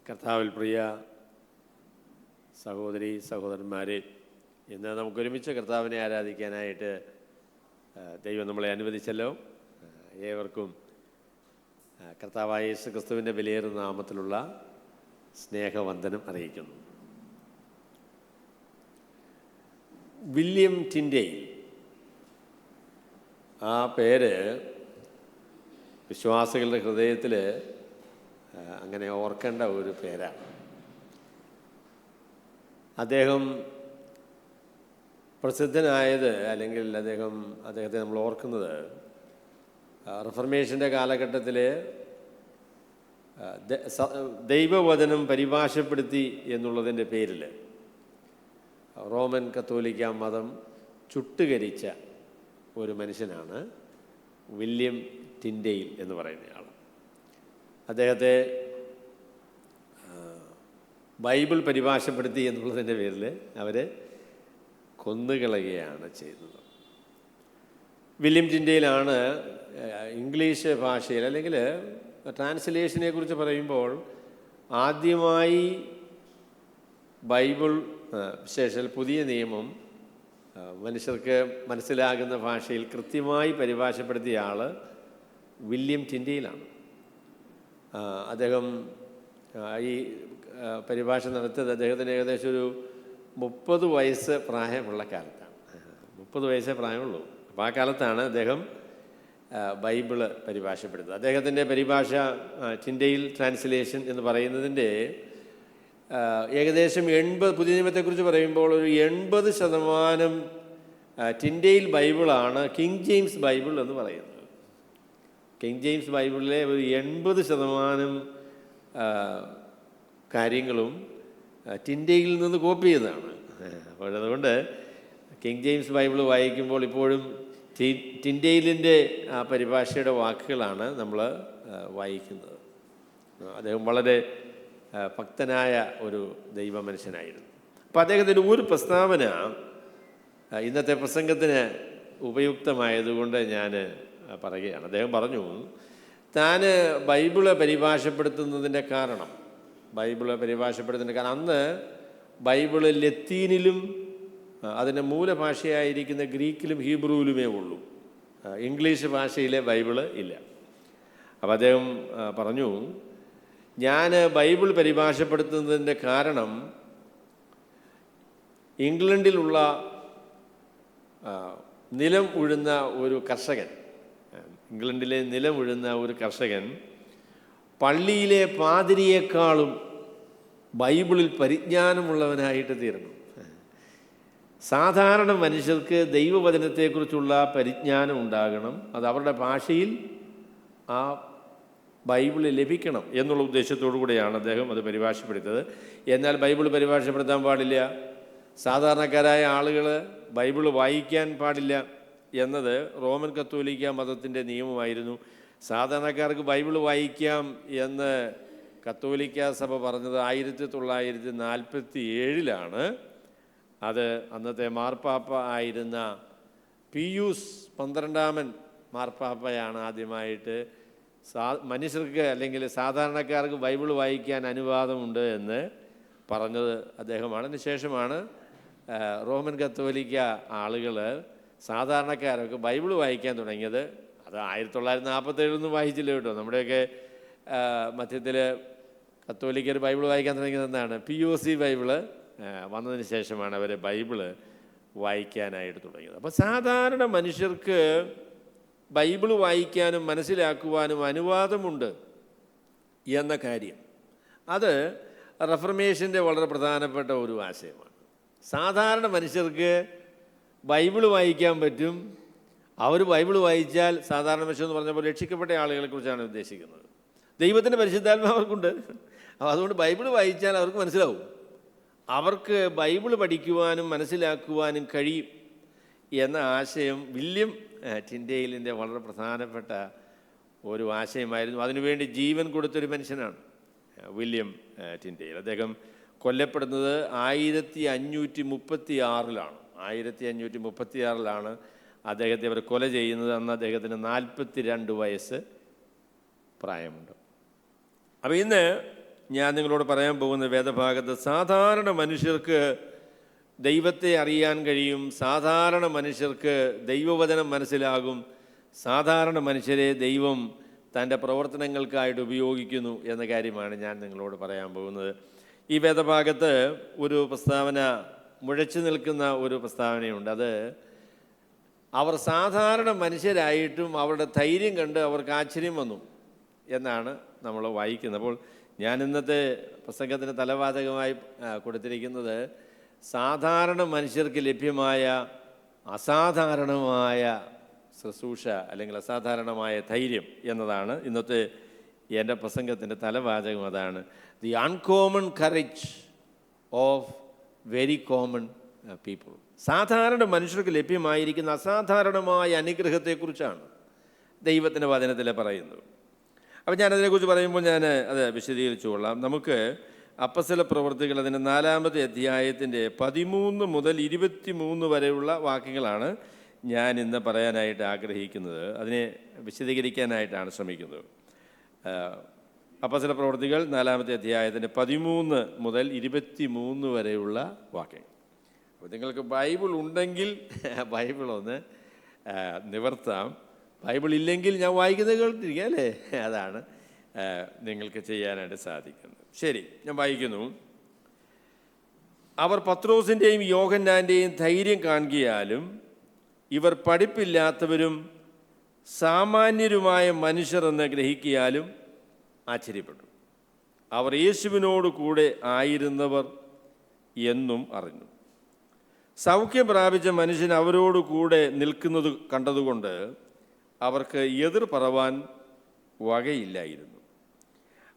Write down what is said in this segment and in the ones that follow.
കർത്താവിൽ പ്രിയ സഹോദരി സഹോദരന്മാരെ, ഇന്ന് നമുക്കൊരുമിച്ച് കർത്താവിനെ ആരാധിക്കാനായിട്ട് ദൈവം നമ്മളെ അനുവദിച്ചല്ലോ. ഏവർക്കും കർത്താവായ യേശു ക്രിസ്തുവിൻ്റെ വിലയേറുന്ന നാമത്തിലുള്ള സ്നേഹവന്ദനം അറിയിക്കുന്നു. വില്യം ടിൻഡെയിൽ, ആ പേര് വിശ്വാസികളുടെ ഹൃദയത്തിൽ അങ്ങനെ ഓർക്കേണ്ട ഒരു പേരാണ്. അദ്ദേഹം പ്രസിദ്ധനായത്, അല്ലെങ്കിൽ അദ്ദേഹത്തെ നമ്മൾ ഓർക്കുന്നത് റിഫർമേഷൻ്റെ കാലഘട്ടത്തിൽ ദൈവവചനം പരിഭാഷപ്പെടുത്തി എന്നുള്ളതിൻ്റെ പേരിൽ റോമൻ കത്തോലിക്ക മതം ചുട്ടുകരിച്ച ഒരു മനുഷ്യനാണ് വില്യം ടിൻഡെയിൽ എന്ന് പറയുന്നയാൾ. അദ്ദേഹത്തെ ബൈബിൾ പരിഭാഷപ്പെടുത്തി എന്നുള്ളതിൻ്റെ പേരിൽ അവർ കൊന്നുകളയുകയാണ് ചെയ്തത്. വില്യം ടിൻഡെയിലാണ് ഇംഗ്ലീഷ് ഭാഷയിൽ, അല്ലെങ്കിൽ ട്രാൻസ്ലേഷനെ കുറിച്ച് പറയുമ്പോൾ ആദ്യമായി ബൈബിൾ വിശേഷാൽ പുതിയ നിയമം മനുഷ്യർക്ക് മനസ്സിലാകുന്ന ഭാഷയിൽ കൃത്യമായി പരിഭാഷപ്പെടുത്തിയ ആൾ വില്യം ടിൻഡെയിലാണ്. അദ്ദേഹം ഈ പരിഭാഷ നടത്തിയത് അദ്ദേഹത്തിന് ഏകദേശം ഒരു 30 വയസ്സ് പ്രായമുള്ള കാലത്താണ്. 30 വയസ്സേ പ്രായമുള്ളൂ. അപ്പോൾ ആ കാലത്താണ് അദ്ദേഹം ബൈബിള് പരിഭാഷപ്പെടുത്തുന്നത്. അദ്ദേഹത്തിൻ്റെ പരിഭാഷ ടിൻഡെയിൽ ട്രാൻസ്ലേഷൻ എന്ന് പറയുന്നതിൻ്റെ ഏകദേശം 80, പുതിയ നിയമത്തെക്കുറിച്ച് പറയുമ്പോൾ ഒരു 80% ടിൻഡെയിൽ ബൈബിളാണ് കിങ് ജെയിംസ് ബൈബിൾ എന്ന് പറയുന്നത്. കിങ് ജെയിംസ് ബൈബിളിലെ ഒരു 80% കാര്യങ്ങളും ടിൻഡെയിൽ നിന്ന് കോപ്പി ചെയ്തതാണ്. അപ്പോൾ അതുകൊണ്ട് കിങ് ജെയിംസ് ബൈബിൾ വായിക്കുമ്പോൾ ഇപ്പോഴും ടിൻഡെയിലിൻ്റെ ആ പരിഭാഷയുടെ വാക്കുകളാണ് നമ്മൾ വായിക്കുന്നത്. അദ്ദേഹം വളരെ ഭക്തനായ ഒരു ദൈവ മനുഷ്യനായിരുന്നു. അപ്പോൾ അദ്ദേഹത്തിൻ്റെ ഒരു പ്രസ്താവന ഇന്നത്തെ പ്രസംഗത്തിന് ഉപയുക്തമായതുകൊണ്ട് ഞാൻ പറയുകയാണ്. അദ്ദേഹം പറഞ്ഞു, താൻ ബൈബിള് പരിഭാഷപ്പെടുത്തുന്നതിൻ്റെ കാരണം അന്ന് ബൈബിള് ലത്തീനിലും അതിൻ്റെ മൂലഭാഷയായിരിക്കുന്ന ഗ്രീക്കിലും ഹീബ്രുവിലുമേ ഉള്ളൂ. ഇംഗ്ലീഷ് ഭാഷയിലെ ബൈബിള് ഇല്ല. അപ്പോൾ അദ്ദേഹം പറഞ്ഞു, ഞാൻ ബൈബിൾ പരിഭാഷപ്പെടുത്തുന്നതിൻ്റെ കാരണം ഇംഗ്ലണ്ടിലുള്ള നിലം ഉഴുന്ന ഒരു കർഷകൻ, ഇംഗ്ലണ്ടിലെ നിലം ഉഴുന്ന ഒരു കർഷകൻ പള്ളിയിലെ പാതിരിയേക്കാളും ബൈബിളിൽ പരിജ്ഞാനമുള്ളവനായിട്ട് തീരണം. സാധാരണ മനുഷ്യർക്ക് ദൈവവചനത്തെക്കുറിച്ചുള്ള പരിജ്ഞാനം ഉണ്ടാകണം, അത് അവരുടെ ഭാഷയിൽ ആ ബൈബിളിൽ ലഭിക്കണം എന്നുള്ള ഉദ്ദേശത്തോടു കൂടിയാണ് അദ്ദേഹം അത് പരിഭാഷപ്പെടുത്തിയത്. എന്നാൽ ബൈബിൾ പരിഭാഷപ്പെടുത്താൻ പാടില്ല, സാധാരണക്കാരായ ആളുകൾ ബൈബിൾ വായിക്കാൻ പാടില്ല എന്നത് റോമൻ കത്തോലിക്ക മതത്തിൻ്റെ നിയമമായിരുന്നു. സാധാരണക്കാർക്ക് ബൈബിൾ വായിക്കാം എന്ന് കത്തോലിക്ക സഭ പറഞ്ഞത് 1947 അത് അന്നത്തെ മാർപ്പാപ്പ ആയിരുന്ന പിയൂസ് 12 മാർപ്പാപ്പയാണ് ആദ്യമായിട്ട് മനുഷ്യർക്ക്, അല്ലെങ്കിൽ സാധാരണക്കാർക്ക് ബൈബിൾ വായിക്കാൻ അനുവാദമുണ്ട് എന്ന് പറഞ്ഞത് അദ്ദേഹമാണ്. അതിനുശേഷമാണ് റോമൻ കത്തോലിക്ക ആളുകൾ, സാധാരണക്കാരൊക്കെ ബൈബിൾ വായിക്കാൻ തുടങ്ങിയത്. അത് 1947 വായിച്ചില്ല കേട്ടോ. നമ്മുടെയൊക്കെ മധ്യത്തിൽ കത്തോലിക്കർ ബൈബിൾ വായിക്കാൻ തുടങ്ങിയത് എന്താണ്? POC ബൈബിള് വന്നതിന് ശേഷമാണ് അവർ ബൈബിള് വായിക്കാനായിട്ട് തുടങ്ങിയത്. അപ്പോൾ സാധാരണ മനുഷ്യർക്ക് ബൈബിൾ വായിക്കാനും മനസ്സിലാക്കുവാനും അനുവാദമുണ്ട് എന്ന കാര്യം, അത് റിഫർമേഷൻ്റെ വളരെ പ്രധാനപ്പെട്ട ഒരു ആശയമാണ്. സാധാരണ മനുഷ്യർക്ക് ബൈബിൾ വായിക്കാൻ പറ്റും. അവർ ബൈബിൾ വായിച്ചാൽ, സാധാരണ മനുഷ്യൻ എന്ന് പറഞ്ഞപ്പോൾ രക്ഷിക്കപ്പെട്ട ആളുകളെക്കുറിച്ചാണ് ഉദ്ദേശിക്കുന്നത്. ദൈവത്തിൻ്റെ പരിശുദ്ധാത്മ അവർക്കുണ്ട്. അതുകൊണ്ട് ബൈബിൾ വായിച്ചാൽ അവർക്ക് മനസ്സിലാവും. അവർക്ക് ബൈബിൾ പഠിക്കുവാനും മനസ്സിലാക്കുവാനും കഴിയും എന്ന ആശയം വില്യം ടിൻഡെയിലിൻ്റെ വളരെ പ്രധാനപ്പെട്ട ഒരു ആശയമായിരുന്നു. അതിനുവേണ്ടി ജീവൻ കൊടുത്തൊരു മനുഷ്യനാണ് വില്യം ടിൻഡെയിൽ. അദ്ദേഹം കൊല്ലപ്പെടുന്നത് 1536 1536 അദ്ദേഹത്തെ അവർ കൊല ചെയ്യുന്നത്. അന്ന് അദ്ദേഹത്തിന് 42 വയസ്സ് പ്രായമുണ്ട്. അപ്പോൾ ഇന്ന് ഞാൻ നിങ്ങളോട് പറയാൻ പോകുന്ന വേദഭാഗത്ത് സാധാരണ മനുഷ്യർക്ക് ദൈവത്തെ അറിയാൻ കഴിയും, സാധാരണ മനുഷ്യർക്ക് ദൈവവചനം മനസ്സിലാകും, സാധാരണ മനുഷ്യരെ ദൈവം തൻ്റെ പ്രവർത്തനങ്ങൾക്കായിട്ട് ഉപയോഗിക്കുന്നു എന്ന കാര്യമാണ് ഞാൻ നിങ്ങളോട് പറയാൻ പോകുന്നത്. ഈ വേദഭാഗത്ത് ഒരു പ്രസ്താവന, മുഴച്ചു നിൽക്കുന്ന ഒരു പ്രസ്താവനയുണ്ട്. അത് അവർ സാധാരണ മനുഷ്യരായിട്ടും അവരുടെ ധൈര്യം കണ്ട് അവർക്ക് ആശ്ചര്യം വന്നു എന്നാണ് നമ്മൾ വായിക്കുന്നത്. അപ്പോൾ ഞാൻ ഇന്നത്തെ പ്രസംഗത്തിന് തലവാചകമായി കൊടുത്തിരിക്കുന്നത് സാധാരണ മനുഷ്യർക്ക് ലഭ്യമായ അസാധാരണമായ ശുശ്രൂഷ അല്ലെങ്കിൽ അസാധാരണമായ ധൈര്യം എന്നതാണ് ഇന്നത്തെ എൻ്റെ പ്രസംഗത്തിൻ്റെ തലവാചകം. അതാണ് the uncommon courage of very common people. സാധാരണ മനുഷ്യർക്ക് ലഭ്യമായിരിക്കുന്ന അസാധാരണമായ അനുഗ്രഹത്തെക്കുറിച്ചാണ് ദൈവത്തിൻ്റെ വചനത്തിൽ പറയുന്നത്. അപ്പം ഞാനതിനെക്കുറിച്ച് പറയുമ്പോൾ ഞാൻ അത് വിശദീകരിച്ചു കൊള്ളാം. നമുക്ക് അപ്പസ്തല പ്രവൃത്തികൾ അതിൻ്റെ 4-ാമത്തെ അധ്യായത്തിൻ്റെ 13 മുതൽ 23 വരെയുള്ള വാക്യങ്ങളാണ് ഞാൻ ഇന്ന് പറയാനായിട്ട് ആഗ്രഹിക്കുന്നത്. അതിനെ വിശദീകരിക്കാനായിട്ടാണ് ശ്രമിക്കുന്നത്. അപ്പസ്തല പ്രവൃത്തികൾ 4-ാമത്തെ അധ്യായത്തിൻ്റെ 13 മുതൽ 23 വരെയുള്ള വാക്യങ്ങൾ. അപ്പോൾ നിങ്ങൾക്ക് ബൈബിൾ ഉണ്ടെങ്കിൽ ബൈബിൾ ഒന്ന് നിവർത്താം. ബൈബിൾ ഇല്ലെങ്കിൽ ഞാൻ വായിക്കുന്നത് കേട്ടിരിക്കുക അല്ലേ? അതാണ് നിങ്ങൾക്ക് ചെയ്യാനായിട്ട് സാധിക്കുന്നത്. ശരി, ഞാൻ വായിക്കുന്നു. അവർ പത്രോസിൻ്റെയും യോഹന്നാൻ്റെയും ധൈര്യം കാണുകയാലും ഇവർ പഠിപ്പില്ലാത്തവരും സാമാന്യരുമായ മനുഷ്യർ എന്ന് ഗ്രഹിക്കിയാലും ആശ്ചര്യപ്പെട്ടു. അവർ യേശുവിനോട് കൂടെ ആയിരുന്നവർ എന്നും അറിഞ്ഞു. സൗഖ്യം പ്രാപിച്ച മനുഷ്യൻ അവരോട് കൂടെ നിൽക്കുന്നത് കണ്ടതുകൊണ്ട് അവർക്ക് എതിർ പറവാൻ വകയില്ലായിരുന്നു.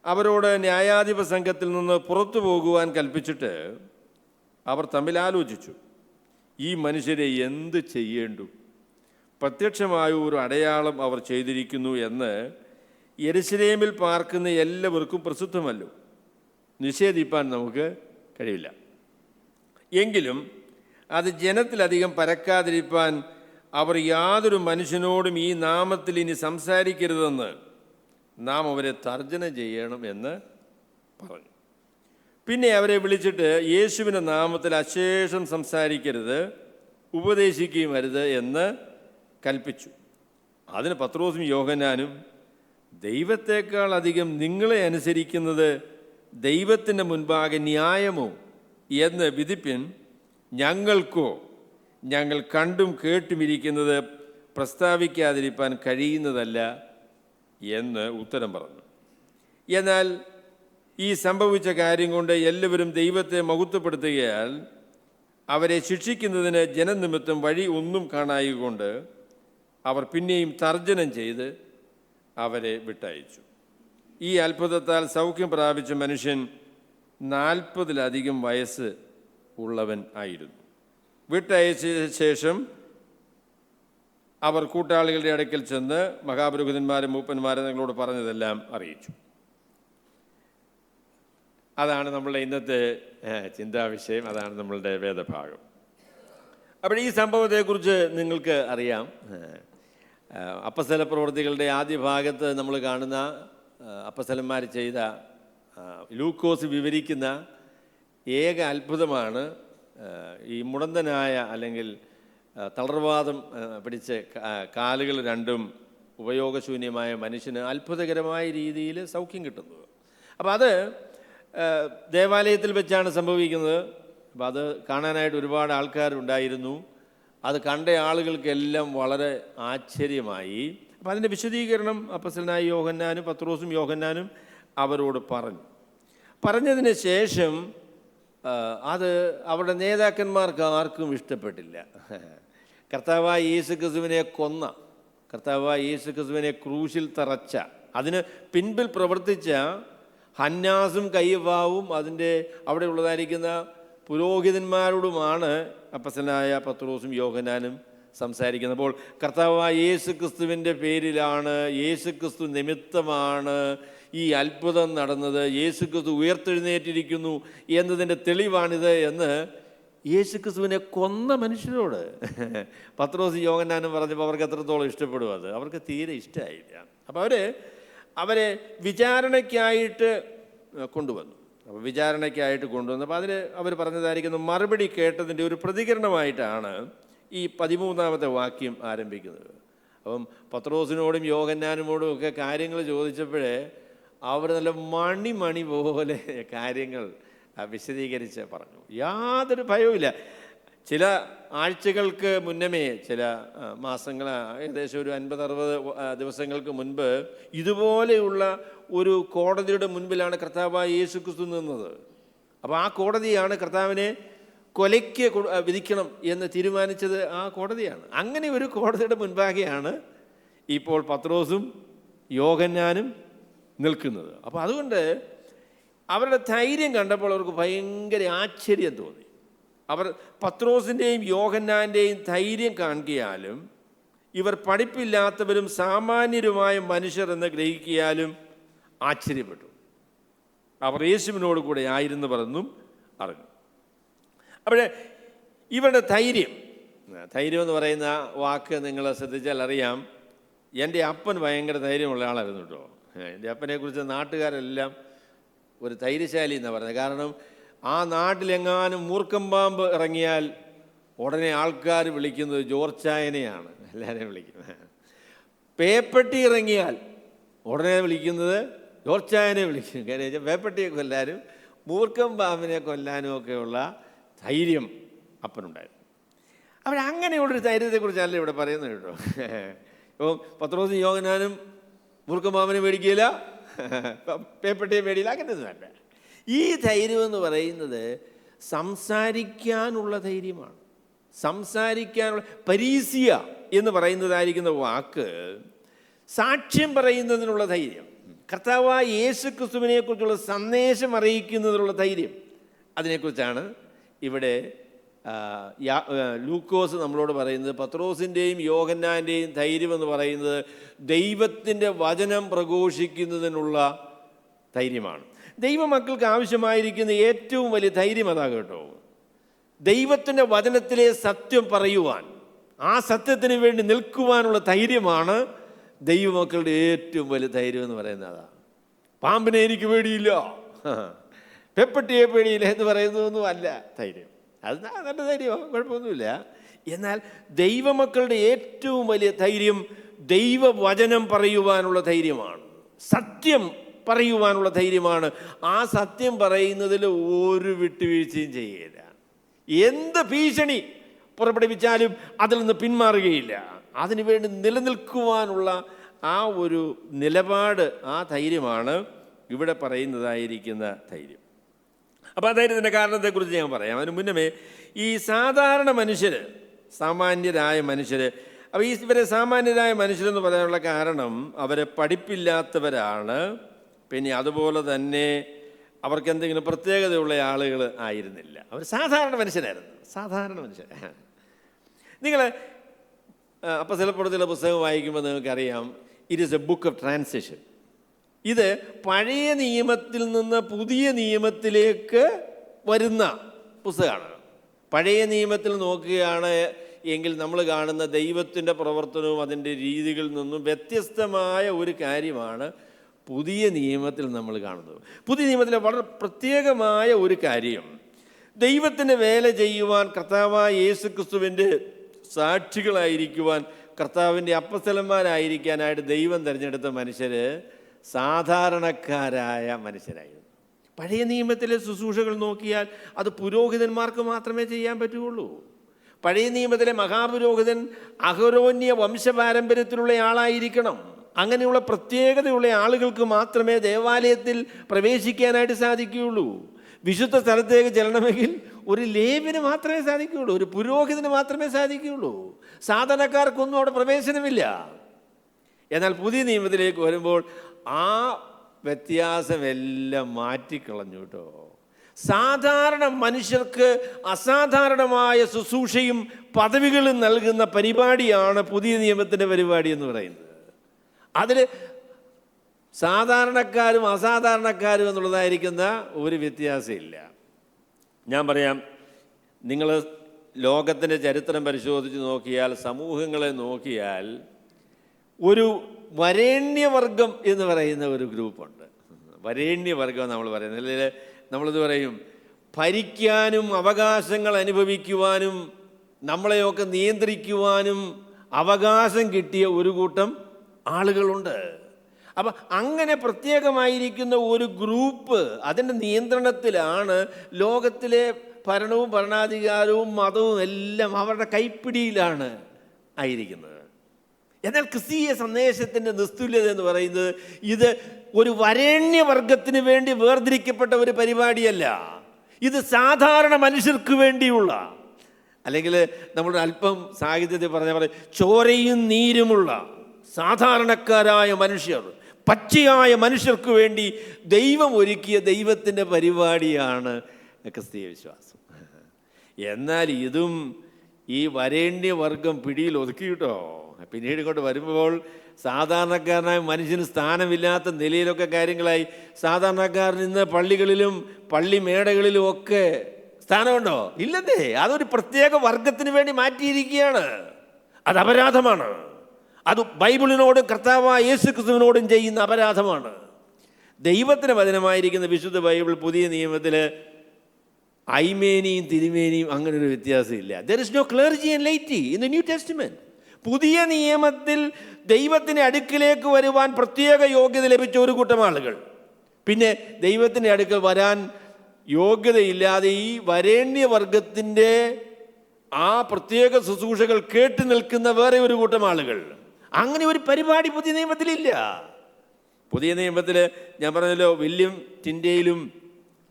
അവരോട് ന്യായാധിപ സംഘത്തിൽ നിന്ന് പുറത്തു പോകുവാൻ കൽപ്പിച്ചിട്ട് അവർ തമ്മിൽ ആലോചിച്ചു, ഈ മനുഷ്യരെ എന്ത് ചെയ്യേണ്ടു? പ്രത്യക്ഷമായ ഒരു അടയാളം അവർ ചെയ്തിരിക്കുന്നു എന്ന് യെരുശലേമിൽ പാർക്കുന്ന എല്ലാവർക്കും പ്രസിദ്ധമല്ലോ, നിഷേധിപ്പാൻ നമുക്ക് കഴിയില്ല. എങ്കിലും അത് ജനത്തിലധികം പരക്കാതിരിപ്പാൻ അവർ യാതൊരു മനുഷ്യനോടും ഈ നാമത്തിൽ ഇനി സംസാരിക്കരുതെന്ന് നാം അവരെ തർജ്ജന ചെയ്യണം എന്ന് പറഞ്ഞു. പിന്നെ അവരെ വിളിച്ചിട്ട് യേശുവിൻ്റെ നാമത്തിൽ അശേഷം സംസാരിക്കരുത്, ഉപദേശിക്കുകയും അരുത് എന്ന് കൽപ്പിച്ചു. അതിന് പത്രോസും യോഹന്നാനും, ദൈവത്തെക്കാൾ അധികം നിങ്ങളെ അനുസരിക്കുന്നത് ദൈവത്തിൻ്റെ മുൻപാകെ ന്യായമോ എന്ന് വിധിപ്പിൻ. ഞങ്ങൾക്കോ ഞങ്ങൾ കണ്ടും കേട്ടുമിരിക്കുന്നത് പ്രസ്താവിക്കാതിരിക്കാൻ കഴിയുന്നതല്ല എന്ന് ഉത്തരം പറഞ്ഞു. എന്നാൽ ഈ സംഭവിച്ച കാര്യം കൊണ്ട് എല്ലാവരും ദൈവത്തെ മഹത്വപ്പെടുത്തുകയാൽ അവരെ ശിക്ഷിക്കുന്നതിന് ജനനിമിത്തം വഴി ഒന്നും കാണായതുകൊണ്ട് അവർ പിന്നെയും തർജ്ജനം ചെയ്ത് അവരെ വിട്ടയച്ചു. ഈ അത്ഭുതത്താൽ സൗഖ്യം പ്രാപിച്ച മനുഷ്യൻ 40-ലധികം വയസ്സ് ഉള്ളവൻ ആയിരുന്നു. വിട്ടയച്ച ശേഷം അവർ കൂട്ടാളികളുടെ അടുക്കൽ ചെന്ന് മഹാപുരോഹിതന്മാരും മൂപ്പന്മാരും നിങ്ങളോട് പറഞ്ഞതെല്ലാം അറിയിച്ചു. അതാണ് നമ്മളുടെ ഇന്നത്തെ ചിന്താവിഷയം, അതാണ് നമ്മളുടെ വേദഭാഗം. അപ്പോൾ ഈ സംഭവത്തെക്കുറിച്ച് നിങ്ങൾക്ക് അറിയാം. അപ്പസ്തല പ്രവൃത്തികളുടെ ആദ്യ ഭാഗത്ത് നമ്മൾ കാണുന്ന അപ്പസ്തലന്മാർ ചെയ്ത ലൂക്കോസ് വിവരിക്കുന്ന ഏക അത്ഭുതമാണ് ഈ മുടന്തനായ അല്ലെങ്കിൽ തളർവാദം പിടിച്ച് കാലുകൾ രണ്ടും ഉപയോഗശൂന്യമായ മനുഷ്യന് അത്ഭുതകരമായ രീതിയിൽ സൗഖ്യം കിട്ടുന്നത്. അപ്പോൾ അത് ദേവാലയത്തിൽ വെച്ചാണ് സംഭവിക്കുന്നത്. അപ്പോൾ അത് കാണാനായിട്ട് ഒരുപാട് ആൾക്കാരുണ്ടായിരുന്നു. അത് കണ്ട ആളുകൾക്കെല്ലാം വളരെ ആശ്ചര്യമായി. അപ്പോൾ അതിൻ്റെ വിശദീകരണം അപ്പസ്തലനായ യോഹന്നാനും പത്രോസും യോഹന്നാനും അവരോട് പറഞ്ഞതിന് ശേഷം അത് അവരുടെ നേതാക്കന്മാർക്ക് ആർക്കും ഇഷ്ടപ്പെട്ടില്ല. കർത്താവായ യേശുക്രിസ്തുവിനെ കൊന്ന, കർത്താവായ യേശുക്രിസ്തുവിനെ ക്രൂശിൽ തറച്ച, അതിന് പിൻപിൽ പ്രവർത്തിച്ച ഹന്നാസും കയ്യവാവും അതിൻ്റെ അവിടെ ഉള്ളതായിരിക്കുന്ന പുരോഹിതന്മാരോടുമാണ് അപ്പസ്തലനായ പത്രോസും യോഹന്നാനും സംസാരിക്കുന്നത്. അപ്പോൾ കർത്താവായ യേശുക്രിസ്തുവിൻ്റെ പേരിലാണ്, യേശുക്രിസ്തു നിമിത്തമാണ് ഈ അത്ഭുതം നടന്നത്, യേശുക്രിസ്തു ഉയർത്തെഴുന്നേറ്റിരിക്കുന്നു എന്നതിൻ്റെ തെളിവാണിത് എന്ന് യേശുക്രിസ്തുവിനെ കൊന്ന മനുഷ്യരോട് പത്രോസ് യോഹന്നാനും പറഞ്ഞപ്പോൾ അവർക്ക് എത്രത്തോളം ഇഷ്ടപ്പെടും? അത് അവർക്ക് തീരെ ഇഷ്ടമായില്ല. അപ്പോൾ അവരെ വിചാരണയ്ക്കായിട്ട് കൊണ്ടുവന്നു. അപ്പോൾ വിചാരണയ്ക്കായിട്ട് കൊണ്ടുവന്നപ്പോൾ അതിന് അവർ പറഞ്ഞതായിരിക്കുന്ന മറുപടി കേട്ടതിൻ്റെ ഒരു പ്രതികരണമായിട്ടാണ് ഈ 13-ാമത്തെ വാക്യം ആരംഭിക്കുന്നത്. അപ്പം പത്രോസിനോടും യോഹന്നാനോടും ഒക്കെ കാര്യങ്ങൾ ചോദിച്ചപ്പോഴേ അവർ നല്ല മണി പോലെ കാര്യങ്ങൾ വിശദീകരിച്ച് പറഞ്ഞു. യാതൊരു ഭയവുമില്ല. ചില ആഴ്ചകൾക്ക് മുന്നമേ, ചില മാസങ്ങൾ, ഏകദേശം ഒരു 50-60 ദിവസങ്ങൾക്ക് മുൻപ് ഇതുപോലെയുള്ള ഒരു കോടതിയുടെ മുൻപിലാണ് കർത്താവായ യേശു ക്രിസ്തു നിന്നത്. അപ്പോൾ ആ കോടതിയാണ് കർത്താവിനെ കൊലയ്ക്ക് വിധിക്കണം എന്ന് തീരുമാനിച്ചത്. ആ കോടതിയാണ്. അങ്ങനെ ഒരു കോടതിയുടെ മുൻപാകെയാണ് ഇപ്പോൾ പത്രോസും യോഹന്നാനും നിൽക്കുന്നത്. അപ്പോൾ അതുകൊണ്ട് അവരുടെ ധൈര്യം കണ്ടപ്പോൾ അവർക്ക് ഭയങ്കര ആശ്ചര്യം തോന്നി. അവർ പത്രോസിൻ്റെയും യോഹന്നാൻ്റെയും ധൈര്യം കാണുകയാലും ഇവർ പഠിപ്പില്ലാത്തവരും സാമാന്യരുമായ മനുഷ്യർ എന്ന് ഗ്രഹിക്കിയാലും ആശ്ചര്യപ്പെട്ടു. അവർ യേശുവിനോട് കൂടെ ആയിരുന്നവരെന്നും അറിഞ്ഞു. അവിടെ ഇവരുടെ ധൈര്യം എന്ന് പറയുന്ന വാക്ക് നിങ്ങൾ ശ്രദ്ധിച്ചാൽ അറിയാം. എൻ്റെ അപ്പൻ ഭയങ്കര ധൈര്യമുള്ള ആളായിരുന്നു കേട്ടോ. എൻ്റെ അപ്പനെക്കുറിച്ച് നാട്ടുകാരെല്ലാം ഒരു ധൈര്യശാലി എന്നാണ് പറയുന്നത്. കാരണം ആ നാട്ടിലെങ്ങാനും മൂർഖം പാമ്പ് ഇറങ്ങിയാൽ ഉടനെ ആൾക്കാർ വിളിക്കുന്നത് ജോർജ് ചായനെയാണ്, എല്ലാവരെയും വിളിക്കുന്നത്. പേപ്പട്ടി ഇറങ്ങിയാൽ ഉടനെ വിളിക്കുന്നത് ജോർജ് ചായനെ വിളിക്കും. കാര്യം പേപ്പട്ടിയെ കൊല്ലാനും മൂർഖം പാമ്പിനെ കൊല്ലാനും ഒക്കെയുള്ള ധൈര്യം അപ്പനുണ്ടായിരുന്നു. അവരങ്ങനെയുള്ളൊരു ധൈര്യത്തെക്കുറിച്ചല്ല ഇവിടെ പറയുന്നത് കേട്ടോ. ഇപ്പം പത്രോസും യോഹന്നാനും മൂർഖം പാമ്പിനെ മേടിക്കില്ല, പേപ്പട്ടിയെ മേടിയില്ല, അങ്ങനെയൊന്നും വേണ്ട. ഈ ധൈര്യം എന്ന് പറയുന്നത് സംസാരിക്കാനുള്ള ധൈര്യമാണ്. സംസാരിക്കാനുള്ള പരീസിയ എന്ന് പറയുന്നതായിരിക്കുന്ന വാക്ക് സാക്ഷ്യം പറയുന്നതിനുള്ള ധൈര്യം, കർത്താവായ യേശു ക്രിസ്തുവിനെക്കുറിച്ചുള്ള സന്ദേശം അറിയിക്കുന്നതിനുള്ള ധൈര്യം, അതിനെക്കുറിച്ചാണ് ഇവിടെ ലൂക്കോസ് നമ്മളോട് പറയുന്നത്. പത്രോസിൻ്റെയും യോഹന്നാൻ്റെയും ധൈര്യം എന്ന് പറയുന്നത് ദൈവത്തിൻ്റെ വചനം പ്രഘോഷിക്കുന്നതിനുള്ള ധൈര്യമാണ്. ദൈവമക്കൾക്ക് ആവശ്യമായിരിക്കുന്ന ഏറ്റവും വലിയ ധൈര്യം അതാ കേട്ടോ. ദൈവത്തിൻ്റെ വചനത്തിലെ സത്യം പറയുവാൻ, ആ സത്യത്തിന് വേണ്ടി നിൽക്കുവാനുള്ള ധൈര്യമാണ് ദൈവമക്കളുടെ ഏറ്റവും വലിയ ധൈര്യം എന്ന് പറയുന്നത്. അതാ. പാമ്പിനെ എനിക്ക് പേടിയില്ല, പെപ്പട്ടിയെ പേടിയില്ല എന്ന് പറയുന്നതൊന്നും അല്ല ധൈര്യം. അത് നല്ല ധൈര്യമാണ്, കുഴപ്പമൊന്നുമില്ല. എന്നാൽ ദൈവമക്കളുടെ ഏറ്റവും വലിയ ധൈര്യം ദൈവവചനം പറയുവാനുള്ള ധൈര്യമാണ്, സത്യം പറയുവാനുള്ള ധൈര്യമാണ്. ആ സത്യം പറയുന്നതിൽ ഒരു വിട്ടുവീഴ്ചയും ചെയ്യുകയില്ല. എന്ത് ഭീഷണി പുറപ്പെടുവിച്ചാലും അതിൽ നിന്ന് പിന്മാറുകയില്ല. അതിനുവേണ്ടി നിലനിൽക്കുവാനുള്ള ആ ഒരു നിലപാട്, ആ ധൈര്യമാണ് ഇവിടെ പറയുന്നതായിരിക്കുന്ന ധൈര്യം. അപ്പോൾ ആ ധൈര്യത്തിൻ്റെ കാരണത്തെക്കുറിച്ച് ഞാൻ പറയാം. അതിന് മുന്നമേ ഈ സാധാരണ മനുഷ്യർ, സാമാന്യരായ മനുഷ്യർ, അപ്പോൾ ഇവരെ സാമാന്യരായ മനുഷ്യരെന്ന് പറയാനുള്ള കാരണം അവരെ പഠിപ്പില്ലാത്തവരാണ്. പിന്നെ അതുപോലെ തന്നെ അവർക്ക് എന്തെങ്കിലും പ്രത്യേകതയുള്ള ആളുകൾ ആയിരുന്നില്ല. അവർ സാധാരണ മനുഷ്യരായിരുന്നു, സാധാരണ മനുഷ്യർ. നിങ്ങൾ അപ്പോസ്തലപ്രവൃത്തിയുടെ പുസ്തകം വായിക്കുമ്പോൾ നിങ്ങൾക്കറിയാം, it is A book of transition. ഇത് പഴയ നിയമത്തിൽ നിന്ന് പുതിയ നിയമത്തിലേക്ക് വരുന്ന പുസ്തകമാണ്. പഴയ നിയമത്തിൽ നോക്കുകയാണ് എങ്കിൽ നമ്മൾ കാണുന്ന ദൈവത്തിൻ്റെ പ്രവർത്തനവും അതിൻ്റെ രീതികളിൽ നിന്നും വ്യത്യസ്തമായ ഒരു കാര്യമാണ് പുതിയ നിയമത്തിൽ നമ്മൾ കാണുന്നത്. പുതിയ നിയമത്തിലെ വളരെ പ്രത്യേകമായ ഒരു കാര്യം, ദൈവത്തിൻ്റെ വേല ചെയ്യുവാൻ, കർത്താവായ യേശു ക്രിസ്തുവിൻ്റെ സാക്ഷികളായിരിക്കുവാൻ, കർത്താവിൻ്റെ അപ്പോസ്തലന്മാരായിരിക്കാനായിട്ട് ദൈവം തിരഞ്ഞെടുത്ത മനുഷ്യർ സാധാരണക്കാരായ മനുഷ്യരായിരുന്നു. പഴയ നിയമത്തിലെ ശുശ്രൂഷകൾ നോക്കിയാൽ അത് പുരോഹിതന്മാർക്ക് മാത്രമേ ചെയ്യാൻ പറ്റുകയുള്ളൂ. പഴയ നിയമത്തിലെ മഹാപുരോഹിതൻ അഹരോന്യ വംശപാരമ്പര്യത്തിലുള്ള ആളായിരിക്കണം. അങ്ങനെയുള്ള പ്രത്യേകതയുള്ള ആളുകൾക്ക് മാത്രമേ ദേവാലയത്തിൽ പ്രവേശിക്കാനായിട്ട് സാധിക്കുകയുള്ളൂ. വിശുദ്ധ സ്ഥലത്തേക്ക് ചെല്ലണമെങ്കിൽ ഒരു ലേവ്യന് മാത്രമേ സാധിക്കുകയുള്ളൂ, ഒരു പുരോഹിതന് മാത്രമേ സാധിക്കുകയുള്ളൂ. സാധാരണക്കാർക്കൊന്നും അവിടെ പ്രവേശനമില്ല. എന്നാൽ പുതിയ നിയമത്തിലേക്ക് വരുമ്പോൾ ആ വ്യത്യാസമെല്ലാം മാറ്റിക്കളഞ്ഞു കേട്ടോ. സാധാരണ മനുഷ്യർക്ക് അസാധാരണമായ ശുശ്രൂഷയും പദവികളും നൽകുന്ന പരിപാടിയാണ് പുതിയ നിയമത്തിൻ്റെ പരിപാടി എന്ന് പറയുന്നത്. അതിൽ സാധാരണക്കാരും അസാധാരണക്കാരും എന്നുള്ളതായിരിക്കുന്ന ഒരു വ്യത്യാസമില്ല. ഞാൻ പറയാം, നിങ്ങൾ ലോകത്തിൻ്റെ ചരിത്രം പരിശോധിച്ച് നോക്കിയാൽ, സമൂഹങ്ങളെ നോക്കിയാൽ, ഒരു വരേണ്യവർഗം എന്ന് പറയുന്ന ഒരു ഗ്രൂപ്പുണ്ട്. വരേണ്യവർഗം നമ്മൾ പറയുന്നത്. അല്ലെങ്കിൽ നമ്മളിത് പറയും, ഭരിക്കാനും അവകാശങ്ങൾ അനുഭവിക്കുവാനും നമ്മളെയൊക്കെ നിയന്ത്രിക്കുവാനും അവകാശം കിട്ടിയ ഒരു കൂട്ടം ആളുകളുണ്ട്. അപ്പം അങ്ങനെ പ്രത്യേകമായിരിക്കുന്ന ഒരു ഗ്രൂപ്പ്, അതിൻ്റെ നിയന്ത്രണത്തിലാണ് ലോകത്തിലെ ഭരണവും ഭരണാധികാരവും മതവും എല്ലാം അവരുടെ കൈപ്പിടിയിലാണ് ആയിരിക്കുന്നത്. എന്നാൽ ക്രിസ്തീയ സന്ദേശത്തിൻ്റെ നിസ്തുല്യത എന്ന് പറയുന്നത് ഇത് ഒരു വരേണ്യവർഗത്തിന് വേണ്ടി വേർതിരിക്കപ്പെട്ട ഒരു പരിപാടിയല്ല. ഇത് സാധാരണ മനുഷ്യർക്ക് വേണ്ടിയുള്ള, അല്ലെങ്കിൽ നമ്മൾ അല്പം സാഹിത്യത്തിൽ പറഞ്ഞ പോലെ ചോരയും നീരുമുള്ള സാധാരണക്കാരായ മനുഷ്യർ, പച്ചയായ മനുഷ്യർക്ക് വേണ്ടി ദൈവം ഒരുക്കിയ ദൈവത്തിൻ്റെ പരിപാടിയാണ് ക്രിസ്തീയ വിശ്വാസം. എന്നാൽ ഇതും ഈ വരേണ്യവർഗം പിടിയിൽ ഒതുക്കിയിട്ടോ. പിന്നീട് ഇങ്ങോട്ട് വരുമ്പോൾ സാധാരണക്കാരനായ മനുഷ്യന് സ്ഥാനമില്ലാത്ത നിലയിലൊക്കെ കാര്യങ്ങളായി. സാധാരണക്കാരൻ ഇന്ന് പള്ളികളിലും പള്ളിമേടകളിലും ഒക്കെ സ്ഥാനമുണ്ടോ? ഇല്ലതേ. അതൊരു പ്രത്യേക വർഗത്തിന് വേണ്ടി മാറ്റിയിരിക്കുകയാണ്. അത് അപരാധമാണ്. അത് ബൈബിളിനോടും കർത്താവായ യേശു ക്രിസ്തുവിനോടും ചെയ്യുന്ന അപരാധമാണ്. ദൈവത്തിന് വചനമായിരിക്കുന്ന വിശുദ്ധ ബൈബിൾ പുതിയ നിയമത്തിൽ അയ്മേനിയും തിരുമേനിയും അങ്ങനെ ഒരു വ്യത്യാസമില്ല. There is no clergy and laity in the New Testament. പുതിയ നിയമത്തിൽ ദൈവത്തിൻ്റെ അടുക്കിലേക്ക് വരുവാൻ പ്രത്യേക യോഗ്യത ലഭിച്ച ഒരു കൂട്ടം ആളുകൾ, പിന്നെ ദൈവത്തിൻ്റെ അടുക്കൽ വരാൻ യോഗ്യതയില്ലാതെ ഈ വരേണ്യവർഗത്തിൻ്റെ ആ പ്രത്യേക ശുശ്രൂഷകൾ കേട്ടു നിൽക്കുന്ന വേറെ ഒരു കൂട്ടം ആളുകൾ. അങ്ങനെ ഒരു പരിപാടി പുതിയ നിയമത്തിലില്ല. പുതിയ നിയമത്തിൽ ഞാൻ പറഞ്ഞല്ലോ, വില്യം ടിൻഡേയിലും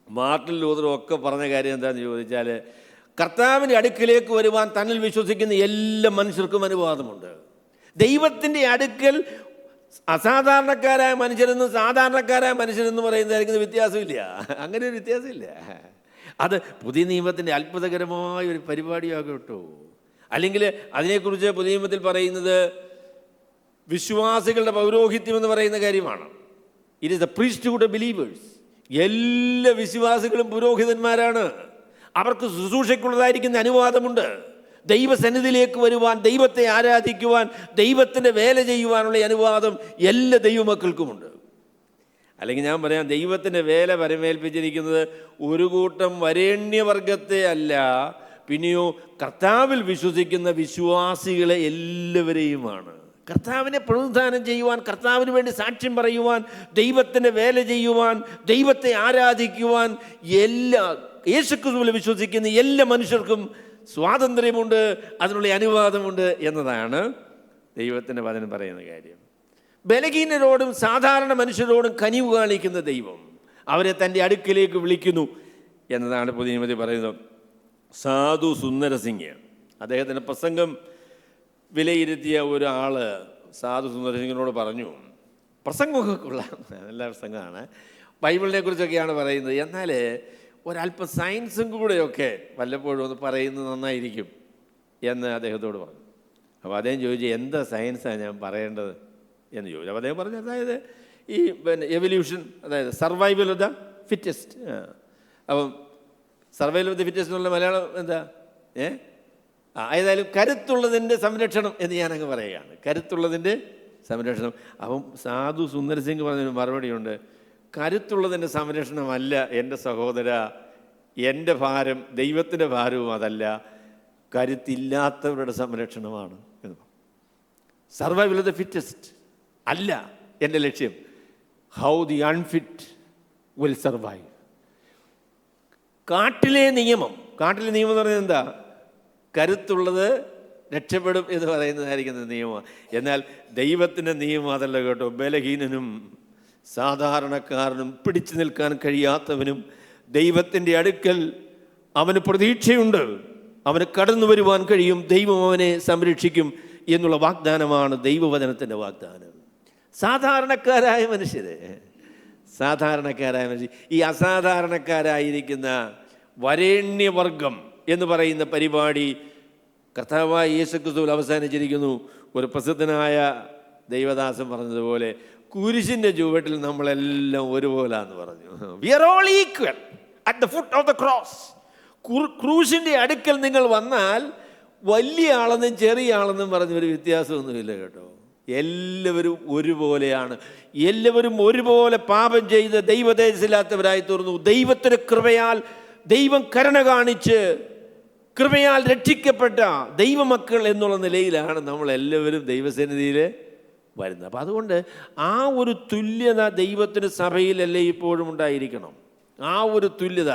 മാർട്ടിൻ ലൂതറും ഒക്കെ പറഞ്ഞ കാര്യം എന്താണെന്ന് ചോദിച്ചാൽ, കർത്താവിൻ്റെ അടുക്കിലേക്ക് വരുവാൻ തന്നിൽ വിശ്വസിക്കുന്ന എല്ലാ മനുഷ്യർക്കും അനുവാദമുണ്ട്. ദൈവത്തിൻ്റെ അടുക്കൽ അസാധാരണക്കാരായ മനുഷ്യരെന്നും സാധാരണക്കാരായ മനുഷ്യരെന്ന് പറയുന്നതായിരിക്കുന്ന വ്യത്യാസമില്ല. അങ്ങനെ ഒരു വ്യത്യാസമില്ല. അത് പുതിയ നിയമത്തിൻ്റെ അത്ഭുതകരമായ ഒരു പരിപാടിയാകും കേട്ടോ. അല്ലെങ്കിൽ അതിനെക്കുറിച്ച് പുതിയ നിയമത്തിൽ പറയുന്നത് വിശ്വാസികളുടെ പൗരോഹിത്യം എന്ന് പറയുന്ന കാര്യമാണ്. It is the priesthood of believers. എല്ലാ വിശ്വാസികളും പുരോഹിതന്മാരാണ്. അവർക്ക് ശുശ്രൂഷയ്ക്കുള്ളതായിരിക്കുന്ന അനുവാദമുണ്ട്. ദൈവസന്നിധിയിലേക്ക് വരുവാൻ, ദൈവത്തെ ആരാധിക്കുവാൻ, ദൈവത്തിൻ്റെ വേല ചെയ്യുവാനുള്ള അനുവാദം എല്ലാ ദൈവമക്കൾക്കുമുണ്ട്. അല്ലെങ്കിൽ ഞാൻ പറയാം, ദൈവത്തിൻ്റെ വേല പരമേൽപ്പിച്ചിരിക്കുന്നത് ഒരു കൂട്ടം വരേണ്യവർഗത്തെ അല്ല, പിന്നെയോ കർത്താവിൽ വിശ്വസിക്കുന്ന വിശ്വാസികളെ എല്ലാവരെയുമാണ്. കർത്താവിനെ പ്രതിനിധാനം ചെയ്യുവാൻ, കർത്താവിന് വേണ്ടി സാക്ഷ്യം പറയുവാൻ, ദൈവത്തിൻ്റെ വേല ചെയ്യുവാൻ, ദൈവത്തെ ആരാധിക്കുവാൻ എല്ലാ യേശുക്രിസ്തുവിൽ വിശ്വസിക്കുന്ന എല്ലാ മനുഷ്യർക്കും സ്വാതന്ത്ര്യമുണ്ട്, അതിനുള്ള അനുവാദമുണ്ട് എന്നതാണ് ദൈവത്തിൻ്റെ വചനം പറയുന്ന കാര്യം. ബലഹീനരോടും സാധാരണ മനുഷ്യരോടും കനിവ് കാണിക്കുന്ന ദൈവം അവരെ തൻ്റെ അടുക്കിലേക്ക് വിളിക്കുന്നു എന്നതാണ് പുതിയ നിയമത്തിൽ പറയുന്നത്. സാധു സുന്ദരസിംഗ് അദ്ദേഹത്തിൻ്റെ പ്രസംഗം വിലയിരുത്തിയ ഒരാൾ സാധു സുന്ദരസിംഗിനോട് പറഞ്ഞു, പ്രസംഗമൊക്കെ കൊള്ളാം, നല്ല പ്രസംഗമാണ്, ബൈബിളിനെ കുറിച്ചൊക്കെയാണ് പറയുന്നത്, എന്നാൽ ഒരല്പം സയൻസും കൂടെയൊക്കെ വല്ലപ്പോഴും ഒന്ന് പറയുന്നത് നന്നായിരിക്കും എന്ന് അദ്ദേഹത്തോട് പറഞ്ഞു. അപ്പോൾ അദ്ദേഹം ചോദിച്ചു, എന്താ സയൻസാണ് ഞാൻ പറയേണ്ടത് എന്ന് ചോദിച്ചു. അപ്പോൾ അദ്ദേഹം പറഞ്ഞു, അതായത് ഈ എവല്യൂഷൻ, അതായത് സർവൈവൽ ഓഫ് ദ ഫിറ്റസ്റ്റ്. അപ്പം സർവൈവൽ ഓഫ് ദ ഫിറ്റസ്റ്റ് എന്നുള്ള മലയാളം എന്താ? ഏതായാലും കരുത്തുള്ളതിൻ്റെ സംരക്ഷണം എന്ന് ഞാനങ്ങ് പറയുകയാണ്. കരുത്തുള്ളതിൻ്റെ സംരക്ഷണം. അപ്പം സാധു സുന്ദരസിംഗ് പറഞ്ഞൊരു മറുപടിയുണ്ട്, കരുത്തുള്ളതിൻ്റെ സംരക്ഷണമല്ല എൻ്റെ സഹോദര, എൻ്റെ ഭാരം ദൈവത്തിൻ്റെ ഭാരവും അതല്ല, കരുത്തില്ലാത്തവരുടെ സംരക്ഷണമാണ് എന്ന്. സർവൈവൽ ഓഫ് ദ ഫിറ്റസ്റ്റ് അല്ല എൻ്റെ ലക്ഷ്യം, how the unfit will survive. കാട്ടിലെ നിയമം എന്ന് പറയുന്നത് എന്താ? കരുത്തുള്ളത് രക്ഷപ്പെടും എന്ന് പറയുന്നതായിരിക്കുന്ന നിയമമാണ്. എന്നാൽ ദൈവത്തിൻ്റെ നിയമം അതല്ല കേട്ടോ. ബലഹീനനും സാധാരണക്കാരനും പിടിച്ചു നിൽക്കാൻ കഴിയാത്തവനും ദൈവത്തിൻ്റെ അടുക്കൽ അവന് പ്രതീക്ഷയുണ്ട്, അവന് കടന്നു വരുവാൻ കഴിയും, ദൈവം അവനെ സംരക്ഷിക്കും എന്നുള്ള വാഗ്ദാനമാണ് ദൈവവചനത്തിൻ്റെ വാഗ്ദാനം. സാധാരണക്കാരായ മനുഷ്യർ, ഈ അസാധാരണക്കാരായിരിക്കുന്ന വരേണ്യവർഗം എന്ന് പറയുന്ന പരിപാടി കർത്താവായ യേശുക്രിസ്തുവിൽ അവസാനിച്ചിരിക്കുന്നു. ഒരു പ്രസിദ്ധനായ ദൈവദാസൻ പറഞ്ഞതുപോലെ, കുരിശിൻ്റെ ചുവട്ടിൽ നമ്മളെല്ലാം ഒരുപോലാന്ന് പറഞ്ഞു. We are all equal at the foot of the cross. ക്രൂശിൻ്റെ അടുക്കൽ നിങ്ങൾ വന്നാൽ വലിയ ആളെന്നും ചെറിയ ആളെന്നും പറഞ്ഞൊരു വ്യത്യാസമൊന്നുമില്ല കേട്ടോ. എല്ലാവരും ഒരുപോലെയാണ്. എല്ലാവരും ഒരുപോലെ പാപം ചെയ്ത് ദൈവതേജസ്സില്ലാത്തവരായി തീർന്നു. ദൈവത്തിൻ്റെ കൃപയാൽ ദൈവം കരുണ കാണിച്ച് കൃപയാൽ രക്ഷിക്കപ്പെട്ട ദൈവമക്കൾ എന്നുള്ള നിലയിലാണ് നമ്മളെല്ലാവരും ദൈവസന്നിധിയിൽ വരുന്നത്. അപ്പം അതുകൊണ്ട് ആ ഒരു തുല്യത ദൈവത്തിന് സഭയിലല്ലേ ഇപ്പോഴും ഉണ്ടായിരിക്കണം. ആ ഒരു തുല്യത,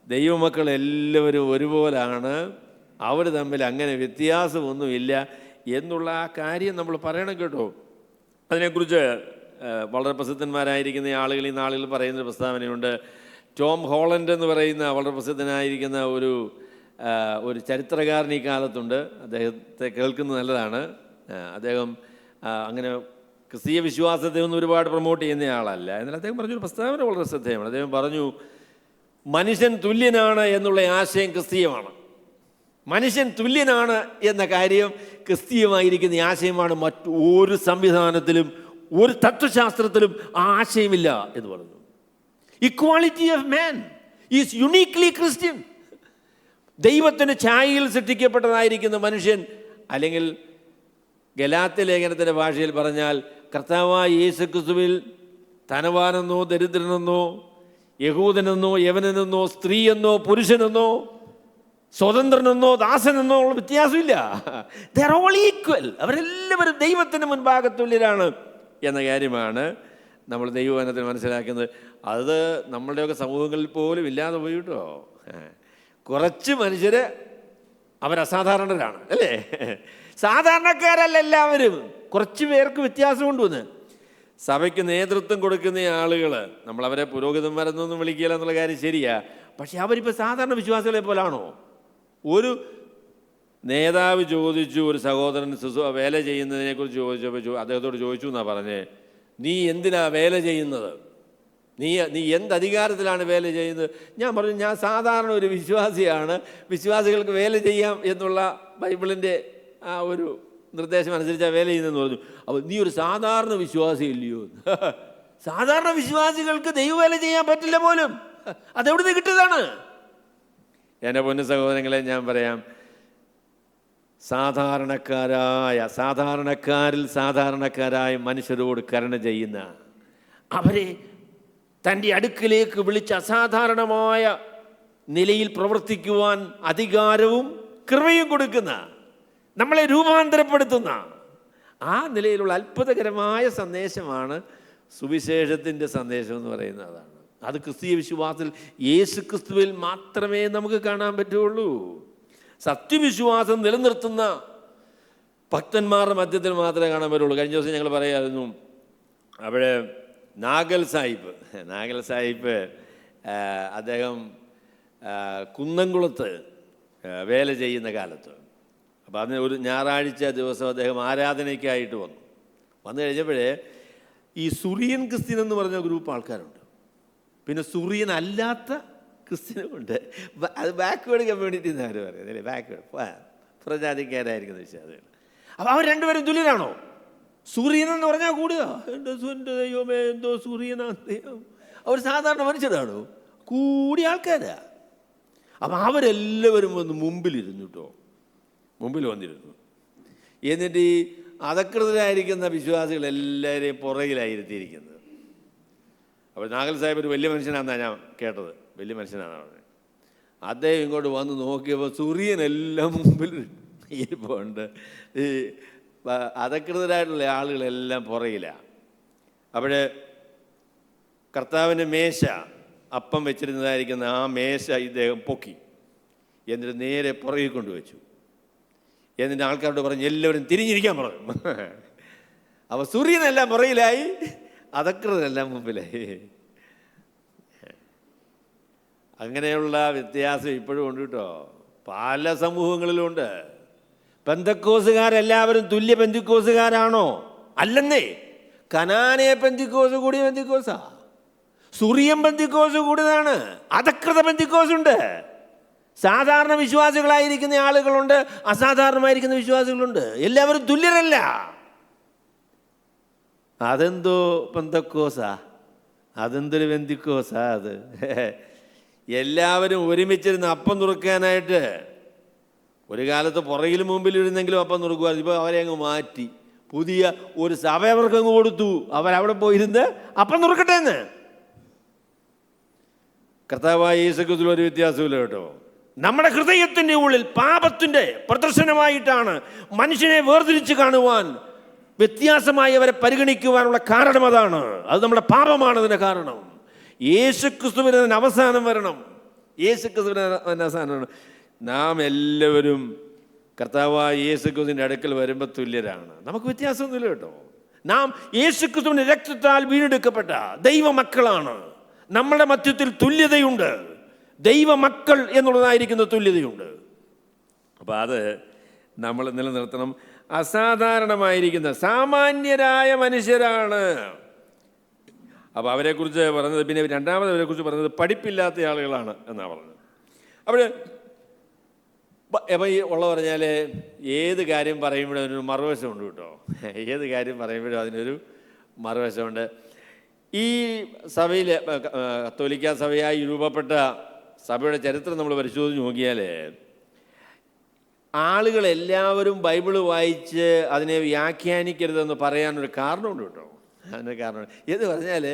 ദൈവമക്കൾ എല്ലാവരും ഒരുപോലാണ്, അവർ തമ്മിൽ അങ്ങനെ വ്യത്യാസമൊന്നുമില്ല എന്നുള്ള ആ കാര്യം നമ്മൾ പറയണം കേട്ടോ. അതിനെക്കുറിച്ച് വളരെ പ്രസിദ്ധന്മാരായിരിക്കുന്ന ആളുകൾ ഈ നാളുകളിൽ പറയുന്നൊരു പ്രസ്താവനയുണ്ട്. ടോം ഹോളണ്ട് എന്ന് പറയുന്ന വളരെ പ്രസിദ്ധനായിരിക്കുന്ന ഒരു ചരിത്രകാരൻ ഈ കാലത്തുണ്ട്. അദ്ദേഹത്തെ കേൾക്കുന്നത് നല്ലതാണ്. അദ്ദേഹം അങ്ങനെ ക്രിസ്തീയ വിശ്വാസത്തെ ഒന്നും ഒരുപാട് പ്രൊമോട്ട് ചെയ്യുന്ന ആളല്ല. എന്നാൽ അദ്ദേഹം പറഞ്ഞൊരു പ്രസ്താവന വളരെ ശ്രദ്ധേയമാണ്. അദ്ദേഹം പറഞ്ഞു, മനുഷ്യൻ തുല്യനാണ് എന്നുള്ള ആശയം ക്രിസ്തീയമാണ്. മനുഷ്യൻ തുല്യനാണ് എന്ന കാര്യം ക്രിസ്തീയമായിരിക്കുന്ന ആശയമാണ്. മറ്റൊരു സംവിധാനത്തിലും ഒരു തത്വശാസ്ത്രത്തിലും ആ ആശയമില്ല എന്ന് പറഞ്ഞു. Equality of man is uniquely Christian. ദൈവത്തിൻ്റെ ഛായയിൽ സൃഷ്ടിക്കപ്പെട്ടതായിരിക്കുന്ന മനുഷ്യൻ, അല്ലെങ്കിൽ ഗലാത്യ ലേഖനത്തിൻ്റെ ഭാഷയിൽ പറഞ്ഞാൽ കർത്താവായ യേശുക്രിസ്തുവിൽ ധനവാനെന്നോ ദരിദ്രനെന്നോ യഹൂദനെന്നോ യവനനെന്നോ സ്ത്രീയെന്നോ പുരുഷനെന്നോ സ്വതന്ത്രനെന്നോ ദാസനെന്നോ ഉള്ള വ്യത്യാസമില്ല. They are all equal. അവരെല്ലാവരും ദൈവത്തിൻ്റെ മുൻപാകെ തുല്യരാണ് എന്ന കാര്യമാണ് നമ്മൾ ദൈവവചനത്തിൽ മനസ്സിലാക്കുന്നത്. അത് നമ്മളുടെയൊക്കെ സമൂഹങ്ങളിൽ പോലും ഇല്ലാതെ പോയി കേട്ടോ. കുറച്ച് മനുഷ്യർ അവരസാധാരണരാണ്, അല്ലേ? സാധാരണക്കാരല്ല എല്ലാവരും. കുറച്ച് പേർക്ക് വ്യത്യാസം കൊണ്ടുവന്ന് സഭയ്ക്ക് നേതൃത്വം കൊടുക്കുന്ന ആളുകൾ, നമ്മളവരെ പുരോഹിതന്മാരെന്നൊന്നും വിളിക്കില്ല എന്നുള്ള കാര്യം ശരിയാ. പക്ഷെ അവരിപ്പോൾ സാധാരണ വിശ്വാസികളെ പോലാണോ? ഒരു നേതാവ് ചോദിച്ചു, ഒരു സഹോദരൻ വേല ചെയ്യുന്നതിനെക്കുറിച്ച് ചോദിച്ചപ്പോൾ അദ്ദേഹത്തോട് ചോദിച്ചു എന്നാണ് പറഞ്ഞേ, നീ എന്തിനാ വേല ചെയ്യുന്നത്? നീ എന്തധികാരത്തിലാണ് വേല ചെയ്യുന്നത്? ഞാൻ പറഞ്ഞു, ഞാൻ സാധാരണ ഒരു വിശ്വാസിയാണ്, വിശ്വാസികൾക്ക് വേല ചെയ്യാം എന്നുള്ള ബൈബിളിൻ്റെ ആ ഒരു നിർദ്ദേശം അനുസരിച്ചാണ് വേല ചെയ്യുന്നതെന്ന് പറഞ്ഞു. അപ്പോൾ നീ ഒരു സാധാരണ വിശ്വാസി ഇല്ലയോ? സാധാരണ വിശ്വാസികൾക്ക് ദൈവവേല ചെയ്യാൻ പറ്റില്ല പോലും. അതെവിടുന്ന് കിട്ടിയതാണ്? എൻ്റെ പൊന്നു സഹോദരങ്ങളെ, ഞാൻ പറയാം, സാധാരണക്കാരായ മനുഷ്യരോട് കരുണ ചെയ്യുന്ന, അവരെ തൻ്റെ അടുക്കിലേക്ക് വിളിച്ച് അസാധാരണമായ നിലയിൽ പ്രവർത്തിക്കുവാൻ അധികാരവും കൃപയും കൊടുക്കുന്ന, നമ്മളെ രൂപാന്തരപ്പെടുത്തുന്ന ആ നിലയിലുള്ള അത്ഭുതകരമായ സന്ദേശമാണ് സുവിശേഷത്തിൻ്റെ സന്ദേശം എന്ന് പറയുന്നതാണ്. അത് ക്രിസ്തീയ വിശ്വാസത്തിൽ യേശു ക്രിസ്തുവിൽ മാത്രമേ നമുക്ക് കാണാൻ പറ്റുള്ളൂ. സത്യവിശ്വാസം നിലനിർത്തുന്ന ഭക്തന്മാരുടെ മധ്യത്തിൽ മാത്രമേ കാണാൻ പറ്റുള്ളൂ. കഴിഞ്ഞ ദിവസം ഞങ്ങൾ പറയായിരുന്നു, അവിടെ നാഗൽ സാഹിബ് അദ്ദേഹം കുന്നംകുളത്ത് വേല ചെയ്യുന്ന കാലത്ത്, അപ്പോൾ അതിന് ഒരു ഞായറാഴ്ച ദിവസം അദ്ദേഹം ആരാധനയ്ക്കായിട്ട് വന്നു കഴിഞ്ഞപ്പോഴേ ഈ സുറിയൻ ക്രിസ്ത്യൻ എന്ന് പറഞ്ഞ ഗ്രൂപ്പ് ആൾക്കാരുണ്ട്, പിന്നെ സുറിയൻ അല്ലാത്ത ക്രിസ്ത്യനുമുണ്ട്. അത് ബാക്ക്വേർഡ് കമ്മ്യൂണിറ്റി എന്ന് അവർ പറയുന്നത്, അല്ലേ? ബാക്ക്വേർഡ് പ്രജാതിക്കാരായിരിക്കുന്ന വിശ്വാസികൾ. അപ്പോൾ അവർ രണ്ടുപേരും തുല്യരാണോ? സുറിയൻ എന്ന് പറഞ്ഞാൽ കൂടുക, എൻ്റെ ദൈവമേ എന്തോ സുറിയനാണ് ദൈവം. അവർ സാധാരണ മനുഷ്യരാണോ? കൂടിയ ആൾക്കാരാ. അപ്പം അവരെല്ലാവരും വന്ന് മുമ്പിൽ വന്നിരുന്നു. എന്നിട്ട് ഈ അധകൃതരായിരിക്കുന്ന വിശ്വാസികൾ എല്ലാവരെയും പുറകിലായിരുത്തിയിരിക്കുന്നത്. അപ്പോൾ നാഗൽ സാഹിബ് ഒരു വലിയ മനുഷ്യനാണെന്നാണ് ഞാൻ കേട്ടത്, വലിയ മനുഷ്യനാണ് പറഞ്ഞത്. അദ്ദേഹം ഇങ്ങോട്ട് വന്ന് നോക്കിയപ്പോൾ സുറിയനെല്ലാം മുമ്പിൽ ഇരിപ്പുണ്ട്, ഈ അധകൃതരായിട്ടുള്ള ആളുകളെല്ലാം പുറകിലാണ്. അവിടെ കർത്താവിൻ്റെ മേശ, അപ്പം വെച്ചിരുന്നതായിരിക്കുന്ന ആ മേശ ഇദ്ദേഹം പൊക്കി, എന്നിട്ട് നേരെ പുറകിൽ കൊണ്ടുവച്ചു. എന്നിട്ട് ആൾക്കാരോട് പറഞ്ഞു, എല്ലാവരും തിരിഞ്ഞിരിക്കാൻ പറഞ്ഞു. അപ്പോൾ സൂര്യനെല്ലാം പുറകിലായി, അധകൃതരെല്ലാം മുമ്പിലായി. അങ്ങനെയുള്ള വ്യത്യാസം ഇപ്പോഴും ഉണ്ട് കേട്ടോ, പല സമൂഹങ്ങളിലുണ്ട്. പെന്തക്കോസുകാരെല്ലാവരും തുല്യ പെന്തിക്കോസുകാരാണോ? അല്ലെന്നേ. കനാനെ പെന്തിക്കോസ് കൂടിയ പെന്തിക്കോസാ, സുറിയൻ പെന്തിക്കോസ് കൂടിയതാണ്, അധകൃത പെന്തിക്കോസുണ്ട്. സാധാരണ വിശ്വാസികളായിരിക്കുന്ന ആളുകളുണ്ട്, അസാധാരണമായിരിക്കുന്ന വിശ്വാസികളുണ്ട്. എല്ലാവരും തുല്യരല്ല. അതെന്തോ പെന്തക്കോസാ, അതെന്തൊരു പെന്തിക്കോസാ അത്? എല്ലാവരും ഒരുമിച്ചിരുന്ന് അപ്പം നുറുക്കാനായിട്ട് ഒരു കാലത്ത് പുറകിൽ മുമ്പിലിരുന്നെങ്കിലും അപ്പം നുറുക്കുമായിരുന്നു. ഇപ്പോൾ അവരെ അങ്ങ് മാറ്റി പുതിയ ഒരു സഭ അവർക്കങ്ങ് കൊടുത്തു. അവരവിടെ പോയിരുന്ന് അപ്പം നുറുക്കട്ടെ എന്ന്. കർത്താവായ യേശുക്രിസ്തുവിൽ ഒരു വ്യത്യാസമില്ല കേട്ടോ. നമ്മുടെ ഹൃദയത്തിൻ്റെ ഉള്ളിൽ പാപത്തിൻ്റെ പ്രദർശനമായിട്ടാണ് മനുഷ്യനെ വേർതിരിച്ച് കാണുവാൻ, വ്യത്യാസമായി അവരെ പരിഗണിക്കുവാനുള്ള കാരണം അതാണ്. അത് നമ്മുടെ പാപമാണ് അതിൻ്റെ കാരണം. യേശുക്രിസ്തുവിന് അതിന് അവസാനം വരണം. യേശുക്രിസ്തുവിന് അവസാനം വരണം. നാം എല്ലാവരും കർത്താവായ യേശുക്രിസ്തുവിൻ്റെ അടുക്കൽ വരുമ്പോൾ തുല്യരാണ്. നമുക്ക് വ്യത്യാസമൊന്നുമില്ല കേട്ടോ. നാം യേശുക്രിസ്തുവിൻ്റെ രക്തത്താൽ വീണ്ടെടുക്കപ്പെട്ട ദൈവമക്കളാണ്. നമ്മുടെ മധ്യത്തിൽ തുല്യതയുണ്ട്. ദൈവമക്കൾ എന്നുള്ളതായിരിക്കുന്ന തുല്യതയുണ്ട്. അപ്പോൾ അത് നമ്മൾ നിലനിർത്തണം. അസാധാരണമായിരിക്കുന്ന സാമാന്യരായ മനുഷ്യരാണ്. അപ്പോൾ അവരെക്കുറിച്ച് പറഞ്ഞത്, പിന്നെ രണ്ടാമത് അവരെക്കുറിച്ച് പറഞ്ഞത് പഠിപ്പില്ലാത്ത ആളുകളാണ് എന്നാണ് പറഞ്ഞത്. അവിടെ അപ്പം ഈ ഉള്ള പറഞ്ഞാൽ ഏത് കാര്യം പറയുമ്പോഴും അതിനൊരു മറുവശമുണ്ട് കേട്ടോ. ഏത് കാര്യം പറയുമ്പോഴും അതിനൊരു മറുവശമുണ്ട്. ഈ സഭയിൽ കത്തോലിക്ക സഭയായി രൂപപ്പെട്ട സഭയുടെ ചരിത്രം നമ്മൾ പരിശോധിച്ച് നോക്കിയാൽ ആളുകളെല്ലാവരും ബൈബിള് വായിച്ച് അതിനെ വ്യാഖ്യാനിക്കരുതെന്ന് പറയാനൊരു കാരണമുണ്ട് കേട്ടോ. അതിന് കാരണം എന്ന് പറഞ്ഞാൽ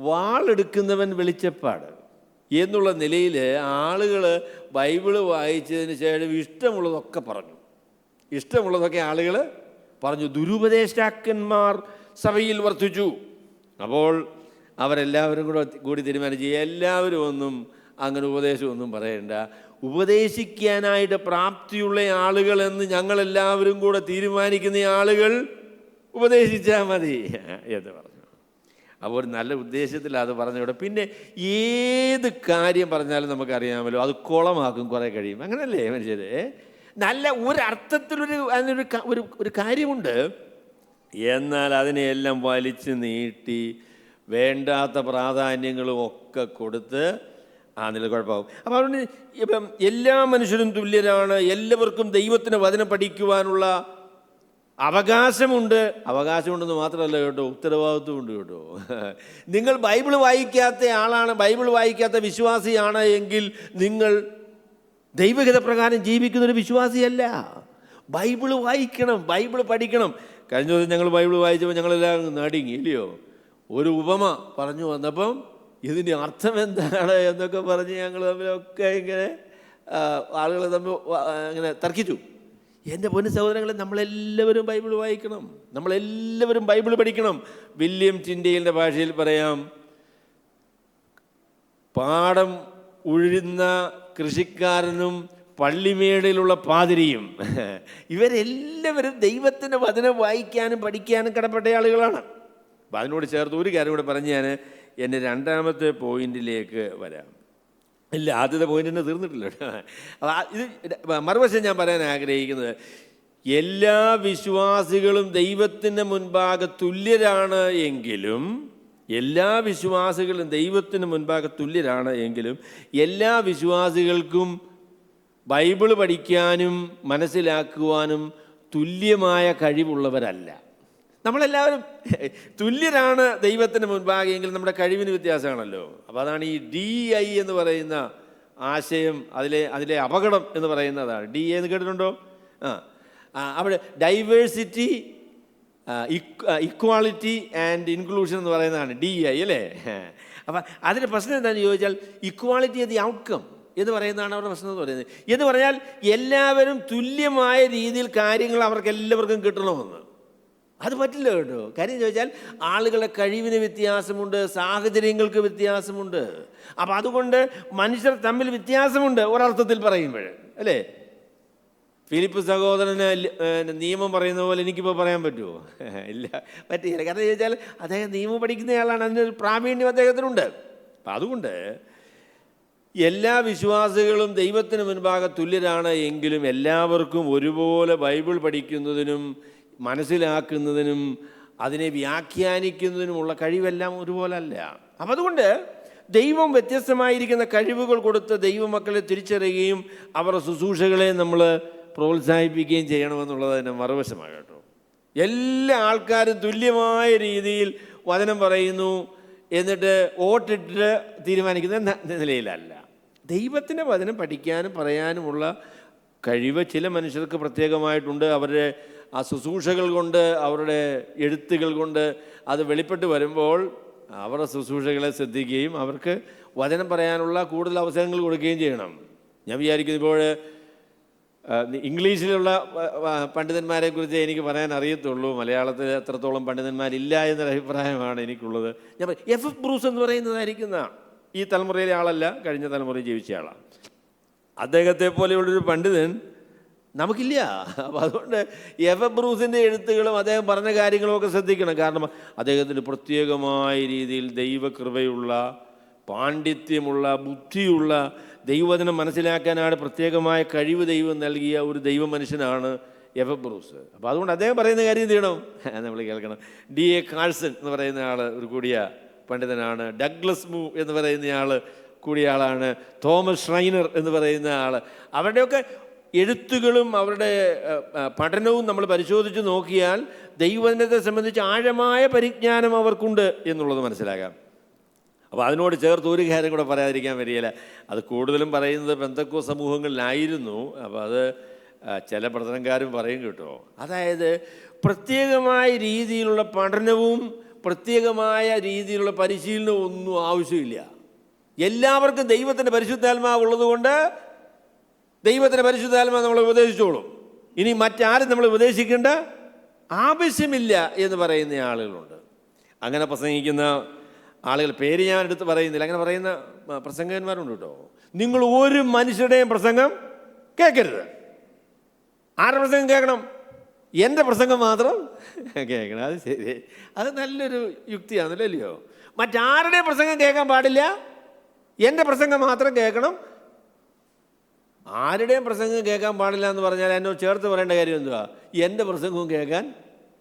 വാളെടുക്കുന്നവൻ വെളിച്ചപ്പാട് എന്നുള്ള നിലയിൽ ആളുകൾ ബൈബിള് വായിച്ചതിന് ശേഷം ഇഷ്ടമുള്ളതൊക്കെ പറഞ്ഞു. ഇഷ്ടമുള്ളതൊക്കെ ആളുകൾ പറഞ്ഞു. ദുരുപദേഷ്ടാക്കന്മാർ സഭയിൽ വർദ്ധിച്ചു. അപ്പോൾ അവരെല്ലാവരും കൂടി തീരുമാനിച്ചു, എല്ലാവരും ഒന്നും അങ്ങനെ ഉപദേശമൊന്നും പറയണ്ട, ഉപദേശിക്കാനായിട്ട് പ്രാപ്തിയുള്ള ആളുകൾ എന്ന് ഞങ്ങളെല്ലാവരും കൂടെ തീരുമാനിക്കുന്ന ആളുകൾ ഉപദേശിച്ചാൽ മതി എന്ന് പറഞ്ഞു. അപ്പോൾ ഒരു നല്ല ഉദ്ദേശത്തിൽ അത് പറഞ്ഞുകൂടെ. പിന്നെ ഏത് കാര്യം പറഞ്ഞാലും നമുക്കറിയാമല്ലോ അത് കുളമാക്കും കുറേ കഴിയും. അങ്ങനല്ലേ മനുഷ്യരെ? നല്ല ഒരർത്ഥത്തിലൊരു അതിനൊരു ഒരു കാര്യമുണ്ട്. എന്നാൽ അതിനെയെല്ലാം വലിച്ചു നീട്ടി വേണ്ടാത്ത പ്രാധാന്യങ്ങളും ഒക്കെ കൊടുത്ത് നില കുഴപ്പമാകും. അപ്പോൾ അതുകൊണ്ട് ഇപ്പം എല്ലാ മനുഷ്യരും തുല്യരാണ്. എല്ലാവർക്കും ദൈവത്തിന് വചനം പഠിക്കുവാനുള്ള അവകാശമുണ്ട്. അവകാശമുണ്ടെന്ന് മാത്രമല്ല കേട്ടോ, ഉത്തരവാദിത്വമുണ്ട് കേട്ടോ. നിങ്ങൾ ബൈബിൾ വായിക്കാത്ത ആളാണ്, ബൈബിൾ വായിക്കാത്ത വിശ്വാസിയാണ് എങ്കിൽ നിങ്ങൾ ദൈവഹിത പ്രകാരം ജീവിക്കുന്നൊരു വിശ്വാസിയല്ല. ബൈബിൾ വായിക്കണം, ബൈബിൾ പഠിക്കണം. കഴിഞ്ഞ ദിവസം ഞങ്ങൾ ബൈബിൾ വായിച്ചപ്പോൾ ഞങ്ങളെല്ലാം നടുങ്ങി ഇല്ലയോ? ഒരു ഉപമ പറഞ്ഞു വന്നപ്പം ഇതിൻ്റെ അർത്ഥം എന്താണ് എന്നൊക്കെ പറഞ്ഞ് ഞങ്ങൾ തമ്മിലൊക്കെ ഇങ്ങനെ ആളുകൾ തമ്മിൽ ഇങ്ങനെ തർക്കിച്ചു. എൻ്റെ പൊന്നു സഹോദരങ്ങളെ, നമ്മളെല്ലാവരും ബൈബിൾ വായിക്കണം, നമ്മളെല്ലാവരും ബൈബിൾ പഠിക്കണം. വില്യം ടിൻഡെയിലിൻ്റെ ഭാഷയിൽ പറയാം, പാടം ഉഴുന്ന കൃഷിക്കാരനും പള്ളിമേടിലുള്ള പാതിരിയും ഇവരെല്ലാവരും ദൈവത്തിൻ്റെ വചനം വായിക്കാനും പഠിക്കാനും കടപ്പെട്ട ആളുകളാണ്. അപ്പം അതിനോട് ചേർത്ത് ഒരു കാര്യം കൂടെ പറഞ്ഞ് ഞാൻ എൻ്റെ രണ്ടാമത്തെ പോയിന്റിലേക്ക് വരാം. ഇല്ല, ആദ്യത്തെ പോയിന്റിന് തീർന്നിട്ടില്ല. ഇത് മറുവശം ഞാൻ പറയാൻ ആഗ്രഹിക്കുന്നത്, എല്ലാ വിശ്വാസികളും ദൈവത്തിൻ്റെ മുൻപാകെ തുല്യരാണ് എങ്കിലും, എല്ലാ വിശ്വാസികളും ദൈവത്തിന് മുൻപാകെ തുല്യരാണ് എങ്കിലും എല്ലാ വിശ്വാസികൾക്കും ബൈബിൾ പഠിക്കാനും മനസ്സിലാക്കുവാനും തുല്യമായ കഴിവുള്ളവരല്ല. നമ്മളെല്ലാവരും തുല്യരാണ് ദൈവത്തിന് മുൻപാകെ എങ്കിൽ നമ്മുടെ കഴിവിന് വ്യത്യാസമാണല്ലോ. അപ്പോൾ അതാണ് ഈ DI എന്ന് പറയുന്ന ആശയം, അതിലെ അപകടം എന്ന് പറയുന്നതാണ്. DI എന്ന് കേട്ടിട്ടുണ്ടോ? അവിടെ ഡൈവേഴ്സിറ്റി, ഇക്വാളിറ്റി ആൻഡ് ഇൻക്ലൂഷൻ എന്ന് പറയുന്നതാണ് DI അല്ലേ? അപ്പം അതിൻ്റെ പ്രശ്നം എന്താണെന്ന് ചോദിച്ചാൽ, ഇക്വാളിറ്റി ദി ഔട്ട്കം എന്ന് പറയുന്നതാണ് അവരുടെ പ്രശ്നം എന്ന് പറയുന്നത്. എന്ന് പറഞ്ഞാൽ എല്ലാവരും തുല്യമായ രീതിയിൽ കാര്യങ്ങൾ അവർക്ക് എല്ലാവർക്കും കിട്ടണമെന്ന്. അത് പറ്റില്ല കേട്ടോ. കാര്യം ചോദിച്ചാൽ ആളുകളുടെ കഴിവിന് വ്യത്യാസമുണ്ട്, സാഹചര്യങ്ങൾക്ക് വ്യത്യാസമുണ്ട്. അപ്പം അതുകൊണ്ട് മനുഷ്യർ തമ്മിൽ വ്യത്യാസമുണ്ട് ഒരർത്ഥത്തിൽ പറയുമ്പോൾ അല്ലേ? ഫിലിപ്പ് സഹോദരന് നിയമം പറയുന്ന പോലെ എനിക്കിപ്പോൾ പറയാൻ പറ്റുമോ? ഇല്ല, പറ്റില്ല. കാരണം ചോദിച്ചാൽ അദ്ദേഹം നിയമം പഠിക്കുന്നയാളാണ്, അതിനൊരു പ്രാവീണ്യം അദ്ദേഹത്തിനുണ്ട്. അപ്പം അതുകൊണ്ട് എല്ലാ വിശ്വാസികളും ദൈവത്തിന് മുൻപാകെ തുല്യരാണ് എങ്കിലും എല്ലാവർക്കും ഒരുപോലെ ബൈബിൾ പഠിക്കുന്നതിനും മനസ്സിലാക്കുന്നതിനും അതിനെ വ്യാഖ്യാനിക്കുന്നതിനുമുള്ള കഴിവെല്ലാം ഒരുപോലെ അല്ല. അപ്പം അതുകൊണ്ട് ദൈവം വ്യത്യസ്തമായിരിക്കുന്ന കഴിവുകൾ കൊടുത്ത് ദൈവമക്കളെ തിരിച്ചറിയുകയും അവരുടെ ശുശ്രൂഷകളെ നമ്മൾ പ്രോത്സാഹിപ്പിക്കുകയും ചെയ്യണമെന്നുള്ളത് അതിൻ്റെ മറുവശമാണ് കേട്ടോ. എല്ലാ ആൾക്കാരും തുല്യമായ രീതിയിൽ വചനം പറയുന്നു എന്നിട്ട് വോട്ടിട്ട് തീരുമാനിക്കുന്ന നിലയിലല്ല. ദൈവത്തിൻ്റെ വചനം പഠിക്കാനും പറയാനുമുള്ള കഴിവ് ചില മനുഷ്യർക്ക് പ്രത്യേകമായിട്ടുണ്ട്. അവരുടെ ആ ശുശ്രൂഷകൾ കൊണ്ട്, അവരുടെ എഴുത്തുകൾ കൊണ്ട് അത് വെളിപ്പെട്ട് വരുമ്പോൾ അവരുടെ ശുശ്രൂഷകളെ ശ്രദ്ധിക്കുകയും അവർക്ക് വചനം പറയാനുള്ള കൂടുതൽ അവസരങ്ങൾ കൊടുക്കുകയും ചെയ്യണം. ഞാൻ വിചാരിക്കുന്നു ഇപ്പോൾ ഇംഗ്ലീഷിലുള്ള പണ്ഡിതന്മാരെക്കുറിച്ച് എനിക്ക് പറയാൻ അറിയത്തുള്ളൂ. മലയാളത്തിൽ എത്രത്തോളം പണ്ഡിതന്മാരില്ല എന്നൊരു അഭിപ്രായമാണ് എനിക്കുള്ളത്. ഞാൻ എഫ് ബ്രൂസ് എന്ന് പറയുന്നതായിരിക്കുന്ന ഈ തലമുറയിലെ ആളല്ല, കഴിഞ്ഞ തലമുറയിൽ ജീവിച്ച ആളാണ്. അദ്ദേഹത്തെ പോലെയുള്ളൊരു പണ്ഡിതൻ നമുക്കില്ല. അപ്പോൾ അതുകൊണ്ട് എഫ് ബ്രൂസിൻ്റെ എഴുത്തുകളും അദ്ദേഹം പറഞ്ഞ കാര്യങ്ങളുമൊക്കെ ശ്രദ്ധിക്കണം. കാരണം അദ്ദേഹത്തിന് പ്രത്യേകമായ രീതിയിൽ ദൈവകൃപയുള്ള, പാണ്ഡിത്യമുള്ള, ബുദ്ധിയുള്ള, ദൈവവചനം മനസ്സിലാക്കാനാണ് പ്രത്യേകമായ കഴിവ് ദൈവം നൽകിയ ഒരു ദൈവ മനുഷ്യനാണ് എഫ് ബ്രൂസ്. അപ്പോൾ അതുകൊണ്ട് അദ്ദേഹം പറയുന്ന കാര്യം എന്ത് ചെയ്യണം? നമ്മൾ കേൾക്കണം. D.A. കാൾസൺ എന്ന് പറയുന്ന ആൾ ഒരു കൂടിയ പണ്ഡിതനാണ്. ഡഗ്ലസ് മൂ എന്ന് പറയുന്ന ആൾ കൂടിയ ആളാണ്. തോമസ് ഷ്രൈനർ എന്ന് പറയുന്ന ആൾ. അവരുടെയൊക്കെ എഴുത്തുകളും അവരുടെ പഠനവും നമ്മൾ പരിശോധിച്ച് നോക്കിയാൽ ദൈവവചനത്തെ സംബന്ധിച്ച് ആഴമായ പരിജ്ഞാനം അവർക്കുണ്ട് എന്നുള്ളത് മനസ്സിലാക്കാം. അപ്പോൾ അതിനോട് ചേർത്ത് ഒരു കാര്യം കൂടെ പറയാതിരിക്കാൻ വരികയില്ല. അത് കൂടുതലും പറയുന്നത് പെന്തക്കോസ്ത് സമൂഹങ്ങളിലായിരുന്നു. അപ്പോൾ അത് ചില പ്രസംഗക്കാരും പറയും കേട്ടോ. അതായത് പ്രത്യേകമായ രീതിയിലുള്ള പഠനവും പ്രത്യേകമായ രീതിയിലുള്ള പരിശീലനവും ഒന്നും ആവശ്യമില്ല. എല്ലാവർക്കും ദൈവത്തിൻ്റെ പരിശുദ്ധാത്മാവ് ഉള്ളതുകൊണ്ട് ദൈവത്തിൻ്റെ പരിശുദ്ധാത്മാവ് നമ്മളെ ഉപദേശിച്ചോളും. ഇനി മറ്റാരും നമ്മൾ ഉപദേശിക്കേണ്ട ആവശ്യമില്ല എന്ന് പറയുന്ന ആളുകളുണ്ട്. അങ്ങനെ പ്രസംഗിക്കുന്ന ആളുകൾ, പേര് ഞാൻ എടുത്ത് പറയുന്നില്ല, അങ്ങനെ പറയുന്ന പ്രസംഗകന്മാരുണ്ട് കേട്ടോ. നിങ്ങൾ ഒരു മനുഷ്യരുടെയും പ്രസംഗം കേൾക്കരുത്. ആരുടെ പ്രസംഗം കേൾക്കണം? എൻ്റെ പ്രസംഗം മാത്രം കേൾക്കണം. അത് ശരി, അത് നല്ലൊരു യുക്തിയാണല്ലോ, അല്ലയോ? മറ്റാരുടെയും പ്രസംഗം കേൾക്കാൻ പാടില്ല, എൻ്റെ പ്രസംഗം മാത്രം കേൾക്കണം. ആരുടെയും പ്രസംഗം കേൾക്കാൻ പാടില്ല എന്ന് പറഞ്ഞാൽ എന്നോട് ചേർത്ത് പറയേണ്ട കാര്യം എന്തുവാ? എൻ്റെ പ്രസംഗവും കേൾക്കാൻ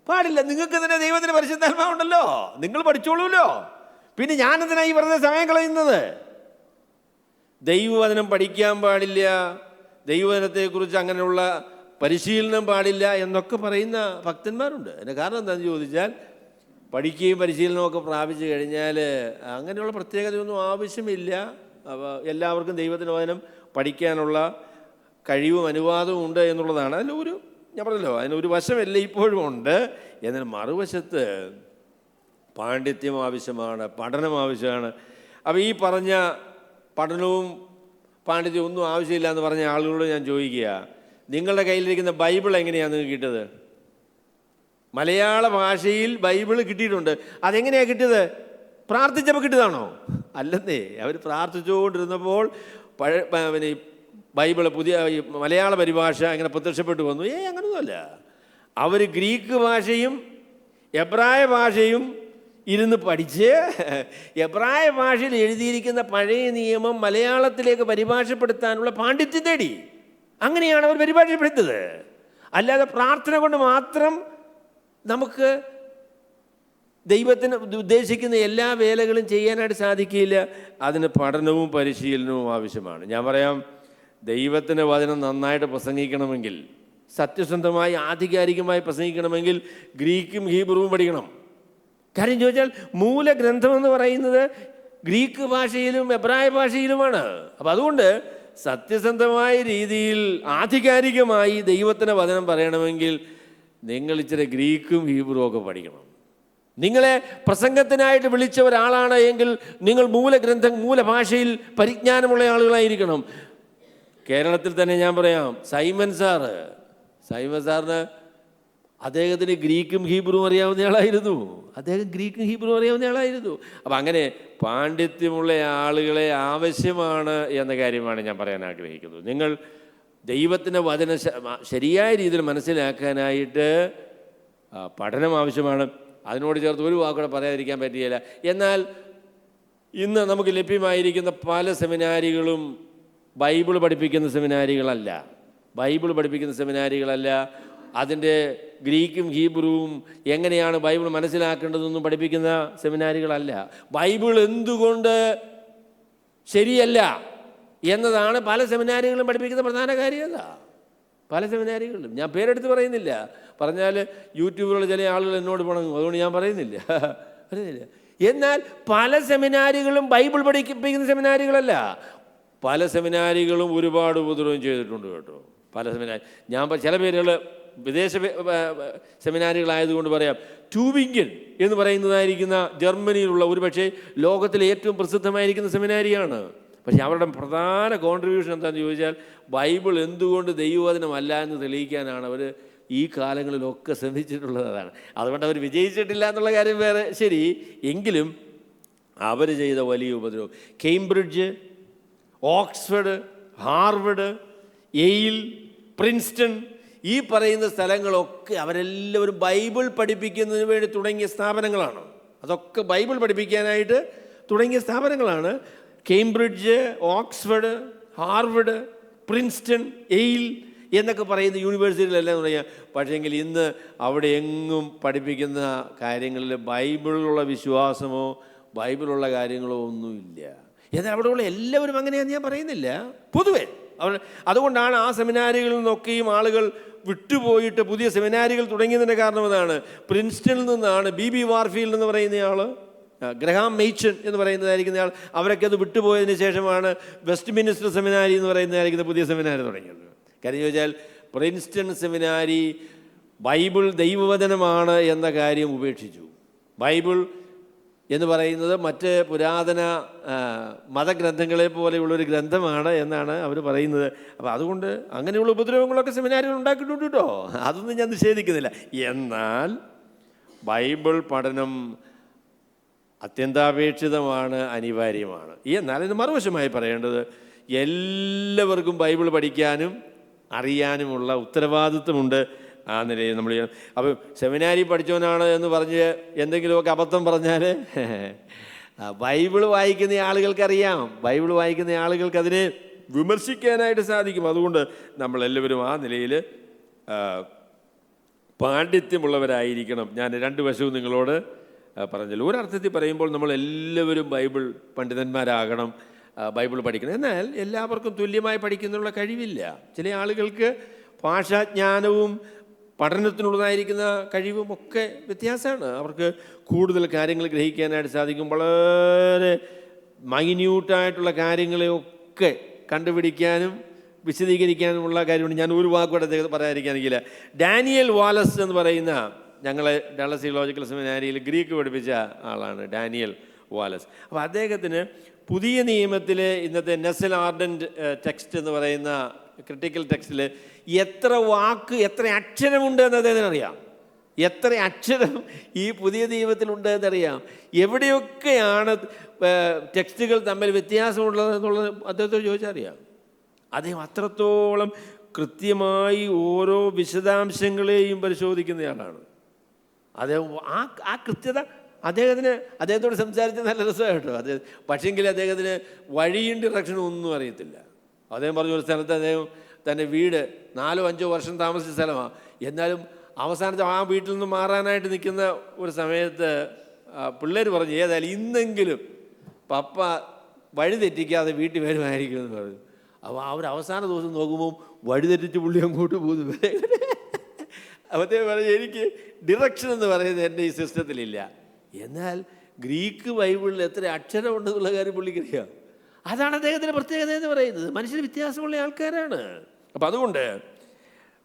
പാടില്ല. നിങ്ങൾക്ക് തന്നെ ദൈവത്തിൻ്റെ പരിശുദ്ധാത്മാവുണ്ടല്ലോ, നിങ്ങൾ പഠിച്ചോളൂല്ലോ. പിന്നെ ഞാനെന്തിനാ ഈ വെറുതെ സമയം കളയുന്നത്? ദൈവവചനം പഠിക്കാൻ പാടില്ല, ദൈവവചനത്തെക്കുറിച്ച് അങ്ങനെയുള്ള പരിശീലനം പാടില്ല എന്നൊക്കെ പറയുന്ന ഭക്തന്മാരുണ്ട്. അതിൻ്റെ കാരണം എന്താണെന്ന് ചോദിച്ചാൽ, പഠിക്കുകയും പരിശീലനമൊക്കെ പ്രാപിച്ചു കഴിഞ്ഞാൽ അങ്ങനെയുള്ള പ്രത്യേകതയൊന്നും ആവശ്യമില്ല. അപ്പോൾ എല്ലാവർക്കും ദൈവത്തിൻ്റെ വചനം പഠിക്കാനുള്ള കഴിവും അനുവാദവും ഉണ്ട് എന്നുള്ളതാണ്. അതിലൊരു, ഞാൻ പറഞ്ഞല്ലോ, അതിനൊരു വശമല്ല ഇപ്പോഴും ഉണ്ട്. എന്നാൽ മറുവശത്ത് പാണ്ഡിത്യം ആവശ്യമാണ്, പഠനം ആവശ്യമാണ്. അപ്പോൾ ഈ പറഞ്ഞ പഠനവും പാണ്ഡിത്യവും ഒന്നും ആവശ്യമില്ല എന്ന് പറഞ്ഞ ആളുകളോട് ഞാൻ ചോദിക്കുക, നിങ്ങളുടെ കയ്യിലിരിക്കുന്ന ബൈബിൾ എങ്ങനെയാണ് നിങ്ങൾക്ക് കിട്ടിയത്? മലയാള ഭാഷയിൽ ബൈബിൾ കിട്ടിയിട്ടുണ്ട്. അതെങ്ങനെയാണ് കിട്ടിയത്? പ്രാർത്ഥിച്ചപ്പോൾ കിട്ടിയതാണോ? അല്ലെന്നേ, അവർ പ്രാർത്ഥിച്ചുകൊണ്ടിരുന്നപ്പോൾ പിന്നെ ബൈബിള് പുതിയ മലയാള പരിഭാഷ ഇങ്ങനെ പ്രത്യക്ഷപ്പെട്ടു വന്നു. അങ്ങനെയൊന്നുമല്ല. അവർ ഗ്രീക്ക് ഭാഷയും എബ്രായ ഭാഷയും ഇരുന്ന് പഠിച്ച് എബ്രായ ഭാഷയിൽ എഴുതിയിരിക്കുന്ന പഴയ നിയമം മലയാളത്തിലേക്ക് പരിഭാഷപ്പെടുത്താനുള്ള പാണ്ഡിത്യം തേടി. അങ്ങനെയാണ് അവർ പരിഭാഷപ്പെടുത്തത്. അല്ലാതെ പ്രാർത്ഥന കൊണ്ട് മാത്രം നമുക്ക് ദൈവത്തിന് ഉദ്ദേശിക്കുന്ന എല്ലാ വേലകളും ചെയ്യാനായിട്ട് സാധിക്കില്ല. അതിന് പഠനവും പരിശീലനവും ആവശ്യമാണ്. ഞാൻ പറയാം, ദൈവത്തിൻ്റെ വചനം നന്നായിട്ട് പ്രസംഗിക്കണമെങ്കിൽ, സത്യസന്ധമായി ആധികാരികമായി പ്രസംഗിക്കണമെങ്കിൽ ഗ്രീക്കും ഹീബ്രുവും പഠിക്കണം. കാര്യം ചോദിച്ചാൽ മൂലഗ്രന്ഥമെന്ന് പറയുന്നത് ഗ്രീക്ക് ഭാഷയിലും എബ്രായ ഭാഷയിലുമാണ്. അപ്പം അതുകൊണ്ട് സത്യസന്ധമായ രീതിയിൽ ആധികാരികമായി ദൈവത്തിൻ്റെ വചനം പറയണമെങ്കിൽ നിങ്ങൾ ഇച്ചിരി ഗ്രീക്കും ഹീബ്രുവും ഒക്കെ പഠിക്കണം. നിങ്ങളെ പ്രസംഗത്തിനായിട്ട് വിളിച്ച ഒരാളാണ് എങ്കിൽ നിങ്ങൾ മൂലഭാഷയിൽ പരിജ്ഞാനമുള്ള ആളുകളായിരിക്കണം. കേരളത്തിൽ തന്നെ ഞാൻ പറയാം, സൈമൺ സാറിന് അദ്ദേഹത്തിന് ഗ്രീക്കും ഹീബ്രുവും അറിയാവുന്ന ആളായിരുന്നു. അപ്പം അങ്ങനെ പാണ്ഡിത്യമുള്ള ആളുകളെ ആവശ്യമാണ് എന്ന കാര്യമാണ് ഞാൻ പറയാൻ ആഗ്രഹിക്കുന്നത്. നിങ്ങൾ ദൈവത്തിൻ്റെ വചനം ശരിയായ രീതിയിൽ മനസ്സിലാക്കാനായിട്ട് പഠനം ആവശ്യമാണ്. അതിനോട് ചേർത്ത് ഒരു വാക്കുകൂടെ പറയാതിരിക്കാൻ പറ്റുകയില്ല. എന്നാൽ ഇന്ന് നമുക്ക് ലഭ്യമായിരിക്കുന്ന പല സെമിനാരികളും ബൈബിൾ പഠിപ്പിക്കുന്ന സെമിനാരികളല്ല. അതിൻ്റെ ഗ്രീക്കും ഹീബ്രുവും എങ്ങനെയാണ് ബൈബിൾ മനസ്സിലാക്കേണ്ടതെന്നും പഠിപ്പിക്കുന്ന സെമിനാരികളല്ല. ബൈബിൾ എന്തുകൊണ്ട് ശരിയല്ല എന്നതാണ് പല സെമിനാരികളും പഠിപ്പിക്കുന്ന പ്രധാന കാര്യം. പല സെമിനാരികളിലും ഞാൻ പേരെടുത്ത് പറയുന്നില്ല, പറഞ്ഞാൽ യൂട്യൂബിലുള്ള ചില ആളുകൾ എന്നോട് പണങ്ങും, അതുകൊണ്ട് ഞാൻ പറയുന്നില്ല. എന്നാൽ പല സെമിനാരികളും ബൈബിൾ പഠിപ്പിക്കുന്ന സെമിനാരികളല്ല. പല സെമിനാരികളും ഒരുപാട് ഉപദ്രവം ചെയ്തിട്ടുണ്ട് കേട്ടോ. പല സെമിനാരി, ഞാൻ ചില പേരുകൾ വിദേശ സെമിനാരികളായതുകൊണ്ട് പറയാം, ട്യൂബിംഗൻ എന്ന് പറയുന്നതായിരിക്കുന്ന ജർമ്മനിയിലുള്ള ഒരു പക്ഷേ ലോകത്തിലെ ഏറ്റവും പ്രസിദ്ധമായിരിക്കുന്ന സെമിനാരിയാണ്. പക്ഷേ അവരുടെ പ്രധാന കോൺട്രിബ്യൂഷൻ എന്താണെന്ന് ചോദിച്ചാൽ ബൈബിൾ എന്തുകൊണ്ട് ദൈവവചനമല്ല എന്ന് തെളിയിക്കാനാണ് അവർ ഈ കാലങ്ങളിലൊക്കെ ശ്രമിച്ചിട്ടുള്ളത്. അതാണ്. അതുകൊണ്ട് അവർ വിജയിച്ചിട്ടില്ല എന്നുള്ള കാര്യം വേറെ ശരി. എങ്കിലും അവർ ചെയ്ത വലിയ ഉപദ്രവം, Cambridge, Oxford, Harvard, Yale, Princeton, ഈ പറയുന്ന സ്ഥലങ്ങളൊക്കെ അവരെല്ലാവരും ബൈബിൾ പഠിപ്പിക്കുന്നതിന് വേണ്ടി തുടങ്ങിയ സ്ഥാപനങ്ങളാണ്. അതൊക്കെ ബൈബിൾ പഠിപ്പിക്കാനായിട്ട് തുടങ്ങിയ സ്ഥാപനങ്ങളാണ്. Cambridge, Oxford, Harvard, Princeton, Yale എന്നൊക്കെ പറയുന്ന യൂണിവേഴ്സിറ്റികളെല്ലാം തുടങ്ങിയ. പക്ഷേങ്കിൽ ഇന്ന് അവിടെ എങ്ങും പഠിപ്പിക്കുന്ന കാര്യങ്ങളിൽ ബൈബിളിലുള്ള വിശ്വാസമോ ബൈബിളുള്ള കാര്യങ്ങളോ ഒന്നുമില്ല. എന്നാൽ അവിടെയുള്ള എല്ലാവരും അങ്ങനെയാണെന്ന് ഞാൻ പറയുന്നില്ല, പൊതുവെ അതുകൊണ്ടാണ് ആ സെമിനാരികളിൽ നിന്നൊക്കെയും ആളുകൾ വിട്ടുപോയിട്ട് പുതിയ സെമിനാരികൾ തുടങ്ങിയതിൻ്റെ കാരണം അതാണ്. പ്രിൻസ്റ്റണിൽ നിന്നാണ് ബി വാർഫീൽഡ് എന്ന് പറയുന്നയാൾ, ഗ്രഹാം മെയ്ച്ചൻ എന്ന് പറയുന്നതായിരിക്കുന്ന ആൾ, അവരൊക്കെ അത് വിട്ടുപോയതിന് ശേഷമാണ് വെസ്റ്റ് മിനിസ്റ്റർ സെമിനാരി എന്ന് പറയുന്നതായിരിക്കുന്ന പുതിയ സെമിനാരി തുടങ്ങിയത്. കാര്യം ചോദിച്ചാൽ പ്രിൻസ്റ്റൺ സെമിനാരി ബൈബിൾ ദൈവവചനമാണ് എന്ന കാര്യം ഉപേക്ഷിച്ചു. ബൈബിൾ എന്ന് പറയുന്നത് മറ്റ് പുരാതന മതഗ്രന്ഥങ്ങളെ പോലെയുള്ളൊരു ഗ്രന്ഥമാണ് എന്നാണ് അവർ പറയുന്നത്. അപ്പോൾ അതുകൊണ്ട് അങ്ങനെയുള്ള ഉപദ്രവങ്ങളൊക്കെ സെമിനാരികൾ ഉണ്ടാക്കിയിട്ടുണ്ട് കേട്ടോ, അതൊന്നും ഞാൻ നിഷേധിക്കുന്നില്ല. എന്നാൽ ബൈബിൾ പഠനം അത്യന്താപേക്ഷിതമാണ്, അനിവാര്യമാണ്. എന്നാൽ ഇതിന് മറുവശമായി പറയേണ്ടത് എല്ലാവർക്കും ബൈബിൾ പഠിക്കാനും അറിയാനുമുള്ള ഉത്തരവാദിത്വമുണ്ട്. ആ നിലയിൽ നമ്മൾ അപ്പോൾ സെമിനാരി പഠിച്ചവനാണ് എന്ന് പറഞ്ഞ് എന്തെങ്കിലുമൊക്കെ അബദ്ധം പറഞ്ഞാൽ ബൈബിൾ വായിക്കുന്ന ആളുകൾക്കറിയാം, ബൈബിൾ വായിക്കുന്ന ആളുകൾക്ക് അതിനെ വിമർശിക്കാനായിട്ട് സാധിക്കും. അതുകൊണ്ട് നമ്മളെല്ലാവരും ആ നിലയിൽ പാണ്ഡിത്യമുള്ളവരായിരിക്കണം. ഞാൻ രണ്ട് വശവും നിങ്ങളോട് പറഞ്ഞല്ലോ. ഒരർത്ഥത്തിൽ പറയുമ്പോൾ നമ്മളെല്ലാവരും ബൈബിൾ പണ്ഡിതന്മാരാകണം, ബൈബിൾ പഠിക്കണം. എന്നാൽ എല്ലാവർക്കും തുല്യമായി പഠിക്കുന്നതിനുള്ള കഴിവില്ല. ചില ആളുകൾക്ക് ഭാഷാജ്ഞാനവും പഠനത്തിനുള്ളതായിരിക്കുന്ന കഴിവും ഒക്കെ വ്യത്യാസമാണ്. അവർക്ക് കൂടുതൽ കാര്യങ്ങൾ ഗ്രഹിക്കാനായിട്ട് സാധിക്കും. വളരെ മൈന്യൂട്ടായിട്ടുള്ള കാര്യങ്ങളെയൊക്കെ കണ്ടുപിടിക്കാനും വിശദീകരിക്കാനുമുള്ള കാര്യമുണ്ട്. ഞാൻ ഒരു വാക്കുകൂടെ അദ്ദേഹം പറയാതിരിക്കാനില്ല. ഡാനിയൽ വാലസ് എന്ന് പറയുന്ന, ഞങ്ങളെ ഡള്ളസ് തിയോളജിക്കൽ സെമിനാരിയിൽ ഗ്രീക്ക് പഠിപ്പിച്ച ആളാണ് ഡാനിയൽ വാലസ്. അപ്പോൾ അദ്ദേഹത്തിന് പുതിയ നിയമത്തിലെ ഇന്നത്തെ നെസൽ ആർഡൻറ്റ് ടെക്സ്റ്റ് എന്ന് പറയുന്ന ക്രിട്ടിക്കൽ ടെക്സ്റ്റിൽ എത്ര വാക്ക്, എത്ര അക്ഷരമുണ്ട് എന്ന് അദ്ദേഹത്തിന് അറിയാം. എത്ര അക്ഷരം ഈ പുതിയ നിയമത്തിലുണ്ട് എന്നറിയാം. എവിടെയൊക്കെയാണ് ടെക്സ്റ്റുകൾ തമ്മിൽ വ്യത്യാസമുള്ളത് എന്നുള്ളത് അദ്ദേഹത്തോട് ചോദിച്ചാൽ അറിയാം. അദ്ദേഹം അത്രത്തോളം കൃത്യമായി ഓരോ വിശദാംശങ്ങളെയും പരിശോധിക്കുന്നയാളാണ്. അദ്ദേഹം ആ കൃത്യത അദ്ദേഹത്തോട് സംസാരിച്ച നല്ല രസമായിട്ടോ. അദ്ദേഹം പക്ഷെങ്കിൽ അദ്ദേഹത്തിന് വഴിയും ഡിറക്ഷനും ഒന്നും അറിയത്തില്ല. അദ്ദേഹം പറഞ്ഞ ഒരു സ്ഥലത്ത് അദ്ദേഹം തൻ്റെ വീട് 4-5 വർഷം താമസിച്ച സ്ഥലമാണ്. എന്നാലും അവസാനത്തെ ആ വീട്ടിൽ നിന്ന് മാറാനായിട്ട് നിൽക്കുന്ന ഒരു സമയത്ത് പിള്ളേർ പറഞ്ഞു, ഏതായാലും ഇന്നെങ്കിലും പപ്പ വഴി തെറ്റിക്കാതെ വീട്ടിൽ വരുമായിരിക്കും എന്ന് പറഞ്ഞു. അപ്പോൾ അവർ അവസാന ദിവസം നോക്കുമ്പോൾ വഴി തെറ്റിച്ച് പുള്ളി അങ്ങോട്ട് പോകുന്നു. അദ്ദേഹം പറഞ്ഞു, എനിക്ക് ഡിറക്ഷൻ എന്ന് പറയുന്നത് എൻ്റെ ഈ സിസ്റ്റത്തിലില്ല. എന്നാൽ ഗ്രീക്ക് ബൈബിളിൽ എത്ര അക്ഷരമുണ്ടെന്നുള്ള കാര്യം പുള്ളിക്കറിയാം. അതാണ് അദ്ദേഹത്തിൻ്റെ പ്രത്യേകത എന്ന് പറയുന്നത്. മനുഷ്യന് വ്യത്യാസമുള്ള ആൾക്കാരാണ്. അപ്പം അതുകൊണ്ട്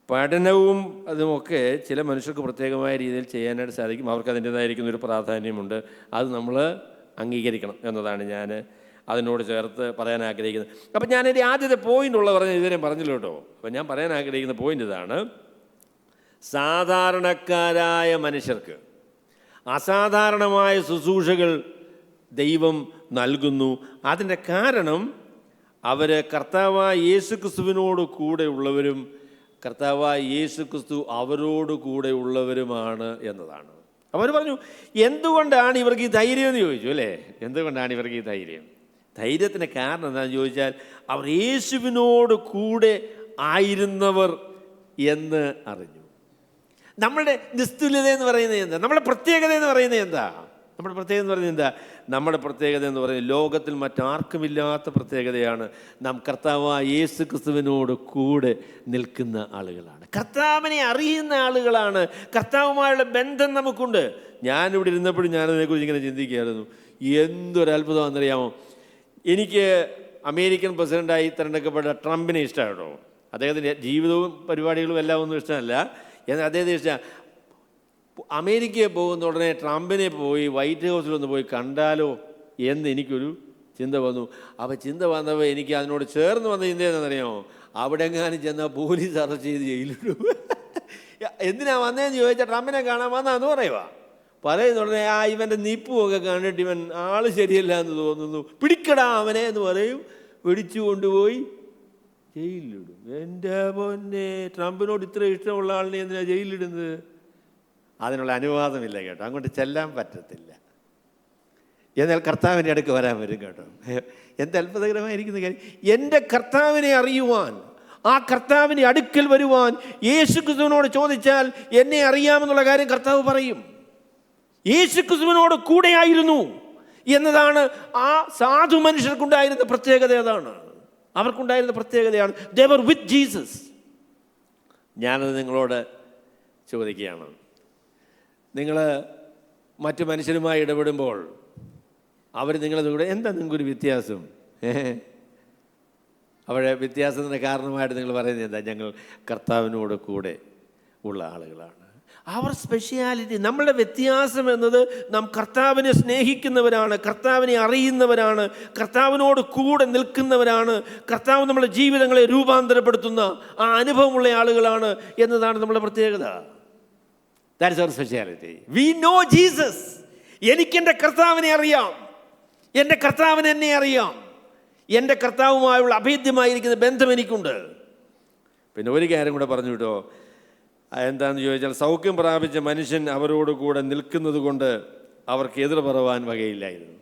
പഠനവും അതുമൊക്കെ ചില മനുഷ്യർക്ക് പ്രത്യേകമായ രീതിയിൽ ചെയ്യാനായിട്ട് സാധിക്കും. അവർക്ക് അതിൻ്റേതായിരിക്കുന്ന ഒരു പ്രാധാന്യമുണ്ട്. അത് നമ്മൾ അംഗീകരിക്കണം എന്നതാണ് ഞാൻ അതിനോട് ചേർത്ത് പറയാൻ ആഗ്രഹിക്കുന്നത്. അപ്പം ഞാനെൻ്റെ ആദ്യത്തെ പോയിൻ്റുള്ള പറഞ്ഞ ഇതുവരെ പറഞ്ഞല്ലോ കേട്ടോ. അപ്പം ഞാൻ പറയാൻ ആഗ്രഹിക്കുന്ന പോയിൻ്റ് ഇതാണ്: സാധാരണക്കാരായ മനുഷ്യർക്ക് അസാധാരണമായ ശുശ്രൂഷകൾ ദൈവം നൽകുന്നു. അതിൻ്റെ കാരണം അവർ കർത്താവായ യേശുക്രിസ്തുവിനോട് കൂടെ ഉള്ളവരും കർത്താവായ യേശുക്രിസ്തു അവരോട് കൂടെ ഉള്ളവരുമാണ് എന്നതാണ്. അവർ പറഞ്ഞു, എന്തുകൊണ്ടാണ് ഇവർക്ക് ഈ ധൈര്യം എന്ന് ചോദിച്ചു അല്ലേ? എന്തുകൊണ്ടാണ് ഇവർക്ക് ഈ ധൈര്യം? ധൈര്യത്തിന് കാരണം എന്താണെന്ന് ചോദിച്ചാൽ അവർ യേശുവിനോട് കൂടെ ആയിരുന്നവർ എന്ന് അറിഞ്ഞു. നമ്മളുടെ നിസ്തുല്യത എന്ന് പറയുന്നത് എന്താ? നമ്മുടെ പ്രത്യേകത എന്ന് പറയുന്നത് എന്താ? നമ്മുടെ പ്രത്യേകത എന്ന് പറയുന്നത് എന്താ? നമ്മുടെ പ്രത്യേകത എന്ന് പറയുന്നത് ലോകത്തിൽ മറ്റാർക്കുമില്ലാത്ത പ്രത്യേകതയാണ്. നാം കർത്താവായ യേശു ക്രിസ്തുവിനോട് കൂടെ നിൽക്കുന്ന ആളുകളാണ്, കർത്താവിനെ അറിയുന്ന ആളുകളാണ്, കർത്താവുമായുള്ള ബന്ധം നമുക്കുണ്ട്. ഞാനിവിടെ ഇരുന്നപ്പോഴും ഞാനതിനെക്കുറിച്ച് ഇങ്ങനെ ചിന്തിക്കുകയായിരുന്നു. എന്തൊരത്ഭുതമാണെന്നറിയാമോ? എനിക്ക് അമേരിക്കൻ പ്രസിഡൻ്റായി തിരഞ്ഞെടുക്കപ്പെട്ട ട്രംപിനെ ഇഷ്ടമാണ് കേട്ടോ. അദ്ദേഹത്തിൻ്റെ ജീവിതവും പരിപാടികളും എല്ലാം ഒന്നും ഇഷ്ടമല്ല. എന്നാൽ അതേ ദിവസം അമേരിക്കയിൽ പോകുന്ന ഉടനെ ട്രംപിനെ പോയി വൈറ്റ് ഹൗസിലൊന്ന് പോയി കണ്ടാലോ എന്ന് എനിക്കൊരു ചിന്ത വന്നു. അപ്പോൾ ചിന്ത വന്നപ്പോൾ എനിക്ക് അതിനോട് ചേർന്ന് വന്ന ചിന്ത എന്താണെന്നറിയാമോ? അവിടെ എങ്ങാനും ചെന്നാൽ പോലീസ് അറസ്റ്റ് ചെയ്ത് ജയിലിടും. എന്തിനാ വന്നതെന്ന് ചോദിച്ചാൽ ട്രംപിനെ കാണാൻ വന്നാന്ന് പറയുന്നുടനെ ഇവൻ്റെ നിപ്പുമൊക്കെ കണ്ടിട്ട് ഇവൻ ആൾ ശരിയല്ല എന്ന് തോന്നുന്നു, പിടിക്കടാ അവനെ എന്ന് പറയും. പിടിച്ചു കൊണ്ടുപോയി ജയിലിലിടും. എൻ്റെ പൊന്നെ, ട്രംപിനോട് ഇത്ര ഇഷ്ടമുള്ള ആളിനെ എന്തിനാ ജയിലിടുന്നത്? അതിനുള്ള അനുവാദമില്ല കേട്ടോ, അങ്ങോട്ട് ചെല്ലാൻ പറ്റത്തില്ല. എന്നാൽ കർത്താവിൻ്റെ അടുക്ക് വരാൻ വരും കേട്ടോ. എന്ത് അത്ഭുതകരമായിരിക്കുന്ന കാര്യം! എൻ്റെ കർത്താവിനെ അറിയുവാൻ, ആ കർത്താവിനെ അടുക്കൽ വരുവാൻ യേശുക്രിസ്തുവിനോട് ചോദിച്ചാൽ എന്നെ അറിയാമെന്നുള്ള കാര്യം കർത്താവ് പറയും. യേശുക്രിസ്തുവിനോട് കൂടെയായിരുന്നു എന്നതാണ് ആ സാധു മനുഷ്യർക്കുണ്ടായിരുന്ന പ്രത്യേകത. അതാണ് അവർക്കുണ്ടായിരുന്ന പ്രത്യേകതയാണ്. ദേ വർ വിത്ത് ജീസസ്. ഞാനത് നിങ്ങളോട് ചോദിക്കുകയാണ്, നിങ്ങൾ മറ്റു മനുഷ്യരുമായി ഇടപെടുമ്പോൾ അവർ നിങ്ങളെ കൂടെ എന്താ നിങ്ങൾക്കൊരു വ്യത്യാസം? അവരുടെ വ്യത്യാസത്തിൻ്റെ കാരണമായിട്ട് നിങ്ങൾ പറയുന്നത് എന്താ? ഞങ്ങൾ കർത്താവിനോട് കൂടെ ഉള്ള ആളുകളാണ്. അവർ സ്പെഷ്യാലിറ്റി, നമ്മളുടെ വ്യത്യാസം എന്നത് നാം കർത്താവിനെ സ്നേഹിക്കുന്നവരാണ്, കർത്താവിനെ അറിയുന്നവരാണ്, കർത്താവിനോട് കൂടെ നിൽക്കുന്നവരാണ്, കർത്താവ് നമ്മുടെ ജീവിതങ്ങളെ രൂപാന്തരപ്പെടുത്തുന്ന ആ അനുഭവമുള്ള ആളുകളാണ് എന്നതാണ് നമ്മുടെ പ്രത്യേകത. ദാറ്റ്സ് അവർ സ്പെഷ്യാലിറ്റി. We know Jesus. എനിക്കെൻ്റെ കർത്താവിനെ അറിയാം, എൻ്റെ കർത്താവിന് എന്നെ അറിയാം, എൻ്റെ കർത്താവുമായുള്ള അഭേദ്യമായിരിക്കുന്ന ബന്ധം എനിക്കുണ്ട്. പിന്നെ ഒരു കാര്യം കൂടെ പറഞ്ഞു കേട്ടോ. എന്താണെന്ന് ചോദിച്ചാൽ, സൗഖ്യം പ്രാപിച്ച മനുഷ്യൻ അവരോട് കൂടെ നിൽക്കുന്നത് കൊണ്ട് അവർക്ക് എതിർ പറവാൻ വകയില്ലായിരുന്നു.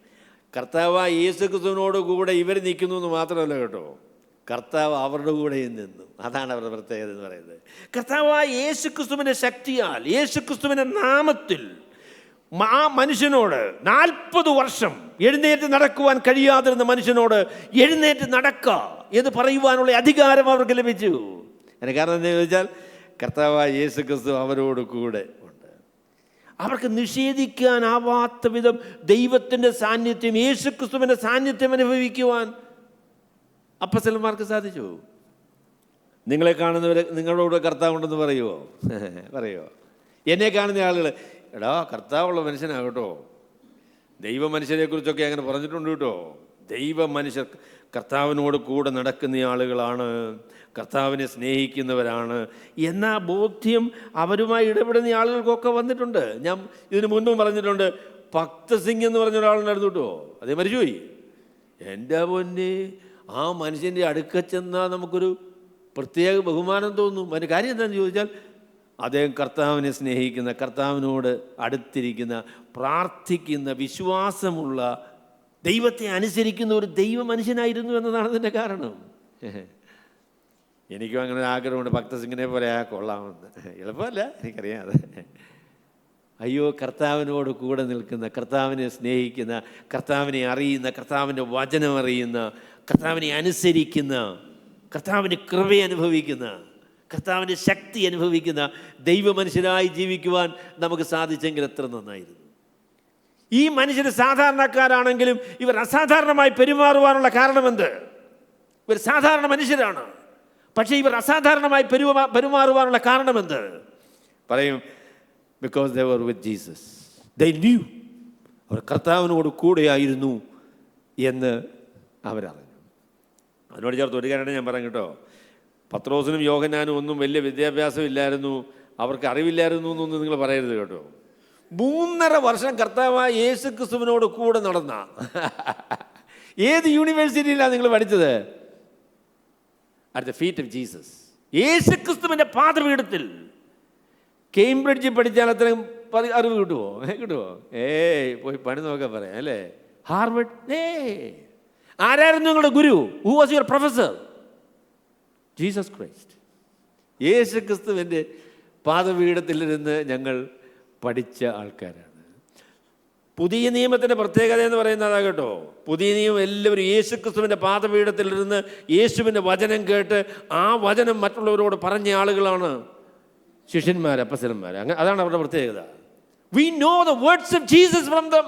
കർത്താവ് യേശുക്രിസ്തുവിനോട് കൂടെ ഇവർ നിൽക്കുന്നു എന്ന് മാത്രമല്ല കേട്ടോ, കർത്താവ് അവരുടെ കൂടെയും നിന്നു. അതാണ് അവരുടെ പ്രത്യേകത എന്ന് പറയുന്നത്. കർത്താവ് യേശുക്രിസ്തുവിൻ്റെ ശക്തിയാൽ, യേശുക്രിസ്തുവിൻ്റെ നാമത്തിൽ ആ മനുഷ്യനോട് 40 വർഷം എഴുന്നേറ്റ് നടക്കുവാൻ കഴിയാതിരുന്ന മനുഷ്യനോട് എഴുന്നേറ്റ് നടക്കുക എന്ന് പറയുവാനുള്ള അധികാരം അവർക്ക് ലഭിച്ചു. അതിന് കാരണം എന്താണെന്ന് ചോദിച്ചാൽ, കർത്താവായ യേശുക്രിസ്തു അവരോട് കൂടെ ഉണ്ട്. അവർക്ക് നിഷേധിക്കാനാവാത്ത വിധം ദൈവത്തിൻ്റെ സാന്നിധ്യം, യേശുക്രിസ്തുവിൻ്റെ സാന്നിധ്യം അനുഭവിക്കുവാൻ അപ്പസ്തലന്മാർക്ക് സാധിച്ചു. നിങ്ങളെ കാണുന്നവരെ നിങ്ങളോട് കർത്താവുണ്ടെന്ന് പറയുമോ? എന്നെ കാണുന്ന ആളുകൾ, എടാ കർത്താവുള്ള മനുഷ്യനാകട്ടോ. ദൈവ മനുഷ്യരെക്കുറിച്ചൊക്കെ അങ്ങനെ പറഞ്ഞിട്ടുണ്ട് കേട്ടോ. ദൈവ മനുഷ്യർ കർത്താവിനോട് കൂടെ നടക്കുന്ന ആളുകളാണ്, കർത്താവിനെ സ്നേഹിക്കുന്നവരാണ് എന്ന ബോധ്യം അവരുമായി ഇടപെടുന്ന ആളുകൾക്കൊക്കെ വന്നിട്ടുണ്ട്. ഞാൻ ഇതിനു മുൻപും പറഞ്ഞിട്ടുണ്ട്, ഭക്ത് സിംഗ് എന്ന് പറഞ്ഞ ഒരാളുണ്ടായിരുന്നു കേട്ടോ. അതേ മരിച്ചുപോയി. എൻ്റെ പൊന്നെ, ആ മനുഷ്യൻ്റെ അടുക്ക ചെന്നാൽ നമുക്കൊരു പ്രത്യേക ബഹുമാനം തോന്നും. അതിൻ്റെ കാര്യം എന്താണെന്ന് ചോദിച്ചാൽ, അദ്ദേഹം കർത്താവിനെ സ്നേഹിക്കുന്ന, കർത്താവിനോട് അടുത്തിരിക്കുന്ന, പ്രാർത്ഥിക്കുന്ന, വിശ്വാസമുള്ള, ദൈവത്തെ അനുസരിക്കുന്ന ഒരു ദൈവ മനുഷ്യനായിരുന്നു എന്നതാണ് അതിൻ്റെ കാരണം. എനിക്കും അങ്ങനെ ആഗ്രഹമുണ്ട്, ഭക്തസിംഗിനെ പോലെ കൊള്ളാമെന്ന്. എളുപ്പമല്ല, എനിക്കറിയാം അത്. അയ്യോ, കർത്താവിനോട് കൂടെ നിൽക്കുന്ന, കർത്താവിനെ സ്നേഹിക്കുന്ന, കർത്താവിനെ അറിയുന്ന, കർത്താവിൻ്റെ വചനം അറിയുന്ന, കർത്താവിനെ അനുസരിക്കുന്ന, കർത്താവിൻ്റെ കൃപ അനുഭവിക്കുന്ന, കർത്താവിൻ്റെ ശക്തി അനുഭവിക്കുന്ന ദൈവ മനുഷ്യരായി ജീവിക്കുവാൻ നമുക്ക് സാധിച്ചെങ്കിൽ എത്ര നന്നായിരുന്നു. ഈ മനുഷ്യർ സാധാരണക്കാരാണെങ്കിലും ഇവർ അസാധാരണമായി പെരുമാറുവാനുള്ള കാരണമെന്ത്? ഇവർ സാധാരണ മനുഷ്യരാണ്, പക്ഷേ ഇവർ അസാധാരണമായി പെരുമാറുവാനുള്ള കാരണമെന്ത്? പറയും, because they were with Jesus. They knew. അവർ കർത്താവിനോട് കൂടെയായിരുന്നു എന്ന് അവരറിഞ്ഞു. അതിനോട് ചേർത്ത് ഒരു കാര്യം ഞാൻ പറയാം കേട്ടോ. പത്രോസിനും യോഹന്നാനും ഒന്നും വലിയ വിദ്യാഭ്യാസം ഇല്ലായിരുന്നു, അവർക്ക് അറിവില്ലായിരുന്നു എന്നൊന്നും നിങ്ങൾ പറയരുത് കേട്ടോ. 3.5 വർഷം കർത്താവായ യേശുക്രിസ്തുവിനോട് കൂടെ നടന്ന ഏത് യൂണിവേഴ്സിറ്റിയിലാണ് നിങ്ങൾ പഠിച്ചത്? At the feet of Jesus. യേശുക്രിസ്തുവിൻ്റെ പാദപീഠത്തിൽ. കേംബ്രിഡ്ജിൽ പഠിച്ചാൽ അത്രയും അറിവ് കിട്ടുമോ? പോയി പണി നോക്കാൻ പറയാം അല്ലേ? ഹാർവർഡ്. ആരായിരുന്നു നിങ്ങളുടെ ഗുരു? Who was your professor? Jesus Christ. യേശുക്രിസ്തുവിൻ്റെ പാദപീഠത്തിലിരുന്ന് ഞങ്ങൾ പഠിച്ച ആൾക്കാരാണ്. പുതിയ നിയമത്തിൻ്റെ പ്രത്യേകത എന്ന് പറയുന്നതാ കേട്ടോ. പുതിയ നിയമം എല്ലാവരും യേശുക്രിസ്തുവിൻ്റെ പാദപീഠത്തിലിരുന്ന് യേശുവിൻ്റെ വചനം കേട്ട് ആ വചനം മറ്റുള്ളവരോട് പറഞ്ഞ ആളുകളാണ് ശിഷ്യന്മാർ, അപ്പസ്തലന്മാർ. അതാണ് അവരുടെ പ്രത്യേകത. We know the words of Jesus from them.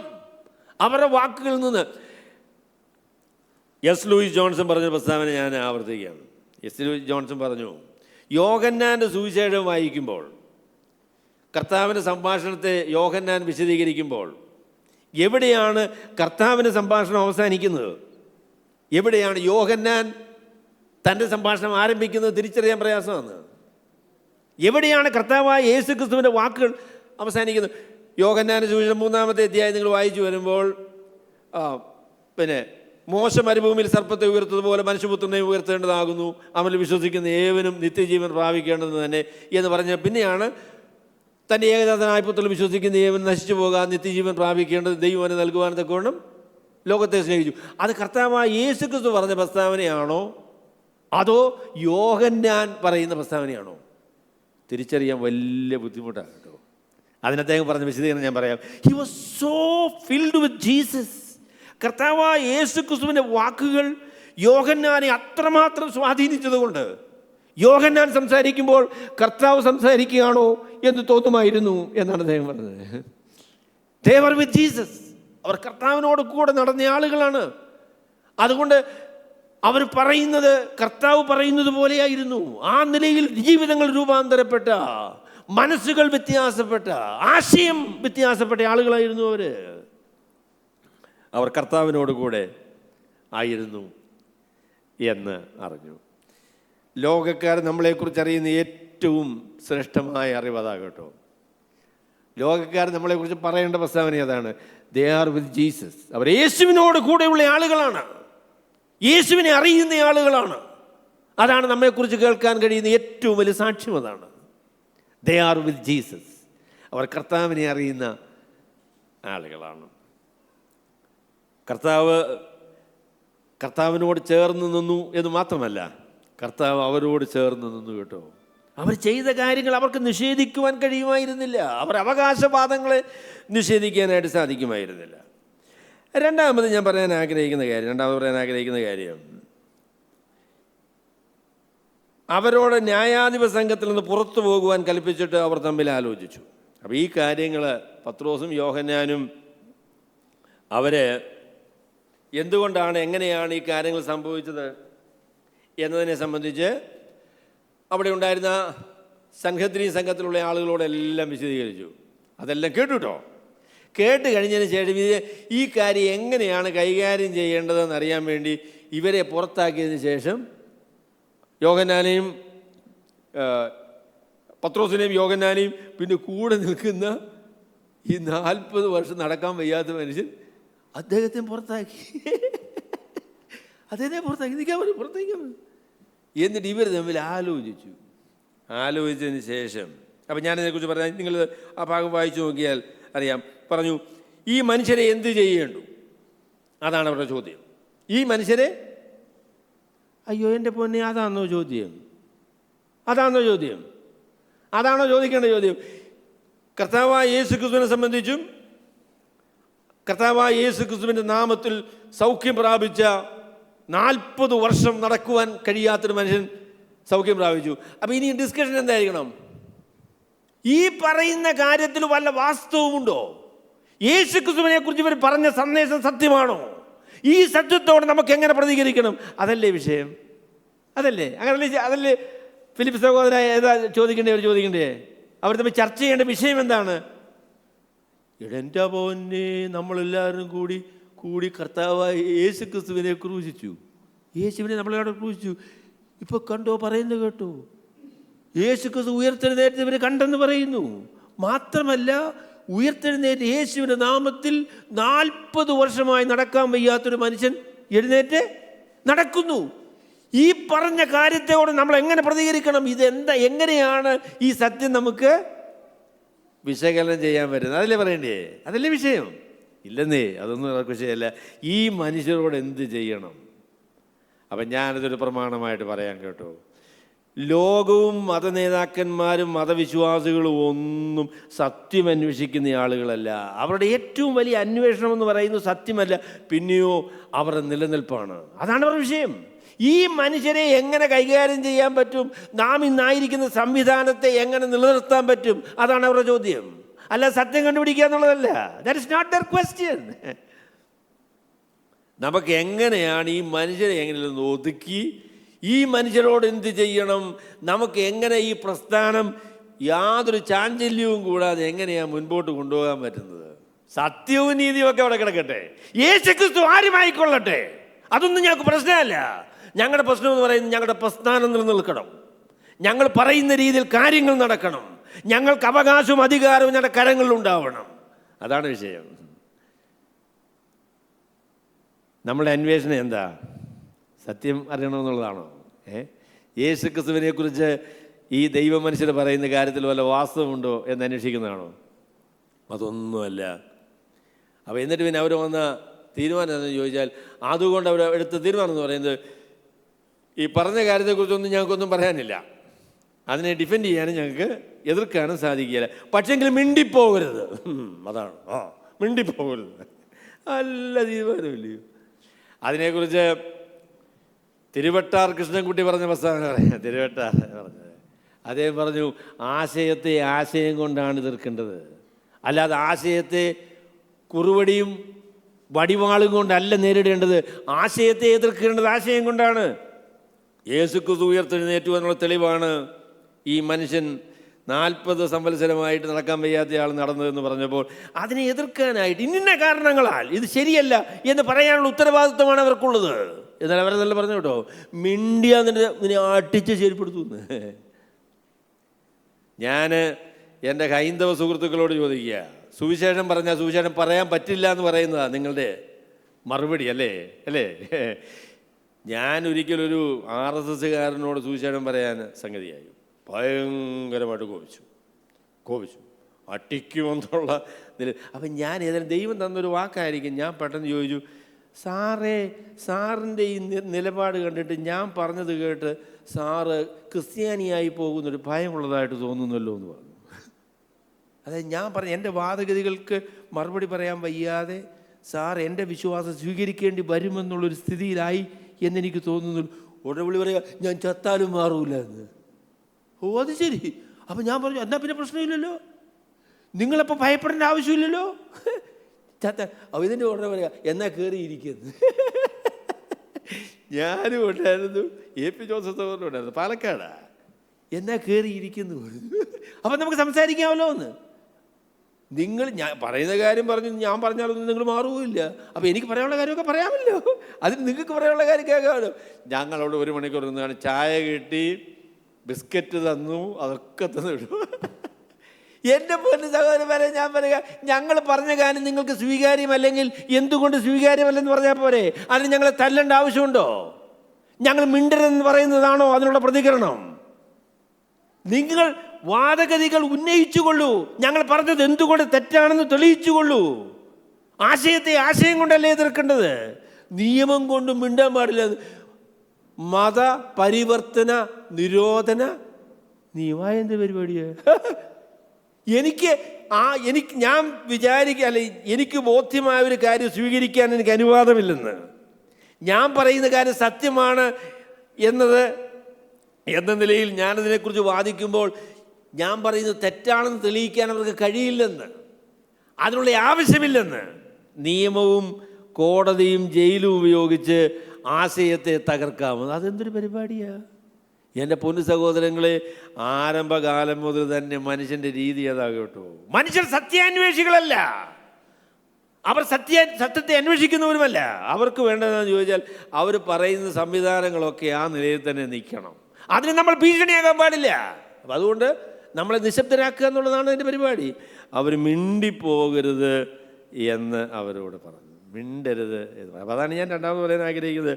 അവരുടെ വാക്കുകളിൽ നിന്ന്. എസ് ലൂയിസ് ജോൺസൺ പറഞ്ഞ പ്രസ്താവന ഞാൻ ആവർത്തിക്കുകയാണ്. എസ് ലൂയിസ് ജോൺസൺ പറഞ്ഞു, യോഹന്നാൻ്റെ സുവിശേഷം വായിക്കുമ്പോൾ കർത്താവിൻ്റെ സംഭാഷണത്തെ യോഹന്നാൻ വിശദീകരിക്കുമ്പോൾ എവിടെയാണ് കർത്താവിൻ്റെ സംഭാഷണം അവസാനിക്കുന്നത്, എവിടെയാണ് യോഹന്നാൻ തൻ്റെ സംഭാഷണം ആരംഭിക്കുന്നത് തിരിച്ചറിയാൻ പ്രയാസമാണ്. എവിടെയാണ് കർത്താവായ യേശു ക്രിസ്തുവിൻ്റെ വാക്കുകൾ അവസാനിക്കുന്നത്? യോഹന്നാന്റെ സുവിശേഷം 3-ാമത്തെ അധ്യായം നിങ്ങൾ വായിച്ചു വരുമ്പോൾ മോശ മരുഭൂമിയിൽ സർപ്പത്തെ ഉയർത്തതുപോലെ മനുഷ്യപുത്രനെ ഉയർത്തേണ്ടതാകുന്നു, അവനിൽ വിശ്വസിക്കുന്ന ഏവനും നിത്യജീവൻ പ്രാപിക്കേണ്ടത് തന്നെ എന്ന് പറഞ്ഞ പിന്നെയാണ് തൻ്റെ ഏകജാതനായ പുത്രനിൽ വിശ്വസിക്കുന്ന ഏവൻ നശിച്ചു പോകാൻ നിത്യജീവൻ പ്രാപിക്കേണ്ടത് ദൈവം അവന് നൽകുവാൻ തക്കവണ്ണം ലോകത്തെ സ്നേഹിച്ചു. അത് കർത്താവായ യേശു ക്രിസ്തു പറഞ്ഞ പ്രസ്താവനയാണോ അതോ യോഹന്നാൻ പറയുന്ന പ്രസ്താവനയാണോ? തിരിച്ചറിയാൻ വലിയ ബുദ്ധിമുട്ടാണ് കേട്ടോ. അതിനദ്ദേഹം പറഞ്ഞ വിശദീകരണം ഞാൻ പറയാം. He was so filled with Jesus. കർത്താവായ യേശു ക്രിസ്തുവിൻ്റെ വാക്കുകൾ യോഹന്നാനെ അത്രമാത്രം സ്വാധീനിച്ചതുകൊണ്ട് യോഹന്നാൻ സംസാരിക്കുമ്പോൾ കർത്താവ് സംസാരിക്കുകയാണോ എന്ന് തോന്നുമായിരുന്നു എന്നാണ് അദ്ദേഹം പറഞ്ഞത്. They were with Jesus. അവർ കർത്താവിനോട് കൂടെ നടന്ന ആളുകളാണ്. അതുകൊണ്ട് അവർ പറയുന്നത് കർത്താവ് പറയുന്നത് പോലെയായിരുന്നു. ആ നിലയിൽ ജീവിതങ്ങൾ രൂപാന്തരപ്പെട്ട, മനസ്സുകൾ വ്യത്യാസപ്പെട്ട, ആശയം വ്യത്യാസപ്പെട്ട ആളുകളായിരുന്നു അവർ കർത്താവിനോട് കൂടെ ആയിരുന്നു എന്ന് അറിഞ്ഞു. ലോകക്കാർ നമ്മളെക്കുറിച്ച് അറിയുന്ന ഏറ്റവും ശ്രേഷ്ഠമായ അറിവതാ കേട്ടോ. ലോകക്കാർ നമ്മളെക്കുറിച്ച് പറയേണ്ട പ്രസ്താവന അതാണ്. They are with Jesus. അവർ യേശുവിനോട് കൂടെയുള്ള ആളുകളാണ്, യേശുവിനെ അറിയുന്ന ആളുകളാണ്. അതാണ് നമ്മെക്കുറിച്ച് കേൾക്കാൻ കഴിയുന്ന ഏറ്റവും വലിയ സാക്ഷ്യം. അതാണ് ദേ ആർ വിത്ത് ജീസസ്. അവർ കർത്താവിനെ അറിയുന്ന ആളുകളാണ്. കർത്താവിനോട് ചേർന്ന് നിന്നു എന്ന് മാത്രമല്ല, കർത്താവ് അവരോട് ചേർന്ന് നിന്നു കേട്ടോ. അവർ ചെയ്ത കാര്യങ്ങൾ അവർക്ക് നിഷേധിക്കുവാൻ കഴിയുമായിരുന്നില്ല. അവർ അവകാശവാദങ്ങളെ നിഷേധിക്കാനായിട്ട് സാധിക്കുമായിരുന്നില്ല. രണ്ടാമത് പറയാൻ ആഗ്രഹിക്കുന്ന കാര്യം അവരോട് ന്യായാധിപ സംഘത്തിൽ നിന്ന് പുറത്തു പോകുവാൻ കൽപ്പിച്ചിട്ട് അവർ തമ്മിൽ ആലോചിച്ചു. അപ്പോൾ ഈ കാര്യങ്ങൾ പത്രോസും യോഹന്നാനും എന്തുകൊണ്ടാണ്, എങ്ങനെയാണ് ഈ കാര്യങ്ങൾ സംഭവിച്ചത് എന്നതിനെ സംബന്ധിച്ച് അവിടെ ഉണ്ടായിരുന്ന സംഘത്തിലുള്ള ആളുകളോടെല്ലാം വിശദീകരിച്ചു. അതെല്ലാം കേട്ടോ. കേട്ട് കഴിഞ്ഞതിന് ശേഷം ഈ കാര്യം എങ്ങനെയാണ് കൈകാര്യം ചെയ്യേണ്ടതെന്ന് അറിയാൻ വേണ്ടി ഇവരെ പുറത്താക്കിയതിന് ശേഷം യോഹന്നാനെയും പത്രോസിനെയും യോഹന്നാനെയും പിന്നെ കൂടെ നിൽക്കുന്ന ഈ 40 വർഷം നടക്കാൻ വയ്യാത്ത മനുഷ്യൻ അദ്ദേഹത്തെ പുറത്താക്കി. നിൽക്കാൻ പറ്റും, പുറത്തേക്കാൻ. എന്നിട്ട് ഇവർ തമ്മിൽ ആലോചിച്ചതിന് ശേഷം അപ്പം ഞാനിതിനെക്കുറിച്ച് പറഞ്ഞാൽ നിങ്ങൾ ആ ഭാഗം വായിച്ചു നോക്കിയാൽ അറിയാം. പറഞ്ഞു, ഈ മനുഷ്യരെ എന്ത് ചെയ്യേണ്ടു? അതാണ് അവരുടെ ചോദ്യം. ഈ മനുഷ്യരെ, അയ്യോ എൻ്റെ പൊന്നെ, അതാണോ ചോദ്യം? അതാണോ ചോദിക്കേണ്ട ചോദ്യം? കർത്താവായ യേശു ക്രിസ്തുവിനെ സംബന്ധിച്ചും കർത്താവായ യേശു ക്രിസ്തുവിൻ്റെ നാമത്തിൽ സൗഖ്യം പ്രാപിച്ച 40 വർഷം നടക്കുവാൻ കഴിയാത്തൊരു മനുഷ്യൻ സൗഖ്യം പ്രാപിച്ചു. അപ്പം ഇനി ഡിസ്കഷൻ എന്തായിരിക്കണം? ഈ പറയുന്ന കാര്യത്തിൽ വല്ല വാസ്തവമുണ്ടോ? യേശു ക്രിസ്തുവിനെ കുറിച്ച് ഇവർ പറഞ്ഞ സന്ദേശം സത്യമാണോ? ഈ സത്യത്തോടെ നമുക്ക് എങ്ങനെ പ്രതികരിക്കണം? അതല്ലേ വിഷയം? അതല്ലേ ഫിലിപ്പ് സഹോദര ഏതാ ചോദിക്കണ്ടേ? അവർ തമ്മിൽ ചർച്ച ചെയ്യേണ്ട വിഷയം എന്താണ്? എൻ്റെ പോന്നെ, നമ്മളെല്ലാവരും കൂടി കർത്താവായ യേശു ക്രിസ്തുവിനെ ക്രൂശിച്ചു. യേശുവിനെ നമ്മളെവിടെ ക്രൂശിച്ചു? ഇപ്പോൾ കണ്ടോ, പറയുന്നത് കേട്ടോ. യേശു ക്രിസ്തു ഉയർത്തെഴുന്നേറ്റ് ഇവർ കണ്ടെന്ന് പറയുന്നു. മാത്രമല്ല, ഉയർത്തെഴുന്നേറ്റ് യേശുവിൻ്റെ നാമത്തിൽ 40 വർഷമായി നടക്കാൻ വയ്യാത്തൊരു മനുഷ്യൻ എഴുന്നേറ്റ് നടക്കുന്നു. ഈ പറഞ്ഞ കാര്യത്തോട് നമ്മൾ എങ്ങനെ പ്രതികരിക്കണം? എങ്ങനെയാണ് ഈ സത്യം നമുക്ക് വിശകലനം ചെയ്യാൻ പറ്റുന്നത്? അതല്ലേ പറയണ്ടേ? അതല്ലേ വിഷയം? ഇല്ലെന്നേ, അതൊന്നും അവർക്ക് വിഷയമല്ല. ഈ മനുഷ്യരോട് എന്ത് ചെയ്യണം? അപ്പം ഞാനതൊരു പ്രമാണമായിട്ട് പറയാൻ കേട്ടോ. ലോകവും മതനേതാക്കന്മാരും മതവിശ്വാസികളും ഒന്നും സത്യം അന്വേഷിക്കുന്ന ആളുകളല്ല. അവരുടെ ഏറ്റവും വലിയ അന്വേഷണം എന്ന് പറയുന്നത് സത്യമല്ല, പിന്നെയോ അവരുടെ നിലനിൽപ്പാണ്. അതാണ് അവരുടെ വിഷയം. ഈ മനുഷ്യരെ എങ്ങനെ കൈകാര്യം ചെയ്യാൻ പറ്റും? നാം ഇന്നായിരിക്കുന്ന സംവിധാനത്തെ എങ്ങനെ നിലനിർത്താൻ പറ്റും? അതാണ് അവരുടെ ചോദ്യം. അല്ല സത്യം കണ്ടുപിടിക്കുക എന്നുള്ളതല്ല. That is not their question. നമുക്ക് എങ്ങനെയാണ് ഈ മനുഷ്യരെ എങ്ങനെയൊന്ന് ഒതുക്കി, ഈ മനുഷ്യരോട് എന്ത് ചെയ്യണം, നമുക്ക് എങ്ങനെ ഈ പ്രസ്ഥാനം യാതൊരു ചാഞ്ചല്യവും കൂടാതെ എങ്ങനെയാണ് മുൻപോട്ട് കൊണ്ടുപോകാൻ പറ്റുന്നത്? സത്യവും നീതിയും ഒക്കെ അവിടെ കിടക്കട്ടെ, യേശുക്രിസ്തു ആരുമായിക്കൊള്ളട്ടെ, അതൊന്നും ഞങ്ങൾക്ക് പ്രശ്നമല്ല. ഞങ്ങളുടെ പ്രശ്നം എന്ന് പറയുന്നത് ഞങ്ങളുടെ പ്രസ്ഥാനം നിലനിൽക്കണം, ഞങ്ങൾ പറയുന്ന രീതിയിൽ കാര്യങ്ങൾ നടക്കണം, ഞങ്ങൾക്ക് അവകാശവും അധികാരവും ഞങ്ങളുടെ കരങ്ങളിൽ ഉണ്ടാവണം. അതാണ് വിഷയം. നമ്മുടെ അന്വേഷണം എന്താ? സത്യം അറിയണമെന്നുള്ളതാണോ? യേശുക്രിസ്തുവിനെ കുറിച്ച് ഈ ദൈവ മനുഷ്യർ പറയുന്ന കാര്യത്തിൽ വല്ല വാസ്തവമുണ്ടോ എന്ന് അന്വേഷിക്കുന്നതാണോ? അതൊന്നുമല്ല. അപ്പോൾ എന്നിട്ട് പിന്നെ അവർ വന്ന തീരുമാനം എന്താണെന്ന് ചോദിച്ചാൽ, അതുകൊണ്ട് അവർ എടുത്ത തീരുമാനം എന്ന് പറയുന്നത് ഈ പറഞ്ഞ കാര്യത്തെക്കുറിച്ചൊന്നും ഞങ്ങൾക്കൊന്നും പറയാനില്ല, അതിനെ ഡിഫെൻഡ് ചെയ്യാനും ഞങ്ങൾക്ക് എതിർക്കാനും സാധിക്കുകയില്ല, പക്ഷെങ്കിൽ മിണ്ടിപ്പോകരുത്. അതാണ്, മിണ്ടിപ്പോകരുത്. നല്ല തീരുമാനമില്ലയോ? അതിനെക്കുറിച്ച് തിരുവട്ടാർ കൃഷ്ണൻകുട്ടി പറഞ്ഞ പ്രസ്താവന പറയാം. തിരുവട്ടാർ പറഞ്ഞത്, അദ്ദേഹം പറഞ്ഞു, ആശയത്തെ ആശയം കൊണ്ടാണ് എതിർക്കേണ്ടത്, അല്ലാതെ ആശയത്തെ കുറുവടിയും വടിവാളും കൊണ്ടല്ല നേരിടേണ്ടത്. ആശയത്തെ എതിർക്കേണ്ടത് ആശയം കൊണ്ടാണ്. യേശുക്രിസ്തു ഉയർത്തെഴുന്നേറ്റു എന്നുള്ള തെളിവാണ് ഈ മനുഷ്യൻ 40 സംവത്സരമായിട്ട് നടക്കാൻ വയ്യാത്ത ആൾ നടന്നതെന്ന് പറഞ്ഞപ്പോൾ അതിനെ എതിർക്കാനായിട്ട് ഇന്ന കാരണങ്ങളാൽ ഇത് ശരിയല്ല എന്ന് പറയാനുള്ള ഉത്തരവാദിത്വമാണ് അവർക്കുള്ളത്. എന്നാൽ അവരെന്നല്ല പറഞ്ഞു കേട്ടോ, മിണ്ടിയ നിന്നെ അട്ടിച്ച് ശരിപ്പെടുത്തുന്നു. ഞാൻ എൻ്റെ ഹൈന്ദവ സുഹൃത്തുക്കളോട് ചോദിക്കുക, സുവിശേഷം പറഞ്ഞാൽ സുവിശേഷം പറയാൻ പറ്റില്ല എന്ന് പറയുന്നതാണ് നിങ്ങളുടെ മറുപടി അല്ലേ? ഞാൻ ഒരിക്കലൊരു RSSകാരനോട് സുവിശേഷം പറയാൻ സംഗതിയായി, ഭയങ്കരമായിട്ട് കോപിച്ചു അട്ടിക്കുമെന്നുള്ള അപ്പം ഞാൻ ഏതായാലും ദൈവം തന്നൊരു വാക്കായിരിക്കും. ഞാൻ പെട്ടെന്ന് ചോദിച്ചു, സാറിൻ്റെ ഈ നിലപാട് കണ്ടിട്ട് ഞാൻ പറഞ്ഞത് കേട്ട് സാറ് ക്രിസ്ത്യാനിയായി പോകുന്നൊരു ഭയമുള്ളതായിട്ട് തോന്നുന്നല്ലോ എന്ന് പറഞ്ഞു. അതായത് ഞാൻ പറഞ്ഞു, എൻ്റെ വാദഗതികൾക്ക് മറുപടി പറയാൻ വയ്യാതെ സാർ എൻ്റെ വിശ്വാസം സ്വീകരിക്കേണ്ടി വരുമെന്നുള്ളൊരു സ്ഥിതിയിലായി എന്നെനിക്ക് തോന്നുന്നു. ഉടവിളി പറയുക, ഞാൻ ചത്താലും മാറൂല എന്ന്. ഓ, അത് ശരി. അപ്പം ഞാൻ പറഞ്ഞു, എന്നാൽ പിന്നെ പ്രശ്നമില്ലല്ലോ, നിങ്ങളപ്പോൾ ഭയപ്പെടേണ്ട ആവശ്യമില്ലല്ലോ. അപ്പോൾ ഇതിൻ്റെ ഉടനെ പറയുക, എന്നാ കയറിയിരിക്കുന്നു. ഞാനും ഉണ്ടായിരുന്നു, AP ജോസഫ് ഉണ്ടായിരുന്നു, പാലക്കാടാ. എന്നാ കയറിയിരിക്കുന്നു. അപ്പം നമുക്ക് സംസാരിക്കാമല്ലോ എന്ന്. ഞാൻ പറയുന്ന കാര്യം പറഞ്ഞു, ഞാൻ പറഞ്ഞാലൊന്നും നിങ്ങൾ മാറുകയില്ല. അപ്പോൾ എനിക്ക് പറയാനുള്ള കാര്യമൊക്കെ പറയാമല്ലോ, അതിന് നിങ്ങൾക്ക് പറയാനുള്ള കാര്യം കേൾക്കാമല്ലോ. ഞങ്ങളവിടെ 1 മണിക്കൂർ നിന്നാണ്, ചായ കിട്ടി, ബിസ്ക്കറ്റ് തന്നു, അതൊക്കെ തന്നിട്ടു. എൻ്റെ പൊന്നു സഹോദരന്മാരെ, ഞാൻ പറയുക, ഞങ്ങൾ പറഞ്ഞ കാര്യം നിങ്ങൾക്ക് സ്വീകാര്യമല്ലെങ്കിൽ എന്തുകൊണ്ട് സ്വീകാര്യമല്ലെന്ന് പറഞ്ഞാൽ പോരെ? അതിന് ഞങ്ങളെ തല്ലേണ്ട ആവശ്യമുണ്ടോ? ഞങ്ങൾ മിണ്ടരെന്ന് പറയുന്നതാണോ അതിനുള്ള പ്രതികരണം? നിങ്ങൾ വാദഗതികൾ ഉന്നയിച്ചുകൊള്ളൂ, ഞങ്ങൾ പറഞ്ഞത് എന്തുകൊണ്ട് തെറ്റാണെന്ന് തെളിയിച്ചുകൊള്ളൂ. ആശയത്തെ ആശയം കൊണ്ടല്ലേ എതിർക്കേണ്ടത്, നിയമം കൊണ്ട് മിണ്ടാൻ പാടില്ല. മത പരിവർത്തന നിരോധന നിയമമായ എന്ത് പരിപാടിയാ? ഞാൻ അല്ലെ, എനിക്ക് ബോധ്യമായ ഒരു കാര്യം സ്വീകരിക്കാൻ എനിക്ക് അനുവാദമില്ലെന്ന്, ഞാൻ പറയുന്ന കാര്യം സത്യമാണ് എന്ന നിലയിൽ ഞാനതിനെക്കുറിച്ച് വാദിക്കുമ്പോൾ ഞാൻ പറയുന്നത് തെറ്റാണെന്ന് തെളിയിക്കാൻ അവർക്ക് കഴിയില്ലെന്ന്, അതിനുള്ള ആവശ്യമില്ലെന്ന്, നിയമവും കോടതിയും ജയിലും ഉപയോഗിച്ച് ആശയത്തെ തകർക്കാമെന്ന്, അതെന്തൊരു പരിപാടിയാ? എൻ്റെ പൊന്നു സഹോദരങ്ങളെ, ആരംഭകാലം മുതൽ തന്നെ മനുഷ്യൻ്റെ രീതി അതാകട്ടോ. മനുഷ്യർ സത്യാന്വേഷികളല്ല, അവർ സത്യത്തെ അന്വേഷിക്കുന്നവരുമല്ല. അവർക്ക് വേണ്ടതെന്ന് ചോദിച്ചാൽ അവർ പറയുന്ന സംവിധാനങ്ങളൊക്കെ ആ നിലയിൽ തന്നെ നിൽക്കണം. അതിന് നമ്മൾ ഭീഷണിയാകാൻ പാടില്ല. അപ്പം അതുകൊണ്ട് നമ്മളെ നിശബ്ദരാക്കുക എന്നുള്ളതാണ് അതിൻ്റെ പരിപാടി. അവർ മിണ്ടിപ്പോകരുത് എന്ന് അവരോട് പറഞ്ഞു, മിണ്ടരുത് എന്ന്. അപ്പോൾ അതാണ് ഞാൻ രണ്ടാമത് പറയാൻ ആഗ്രഹിക്കുന്നത്.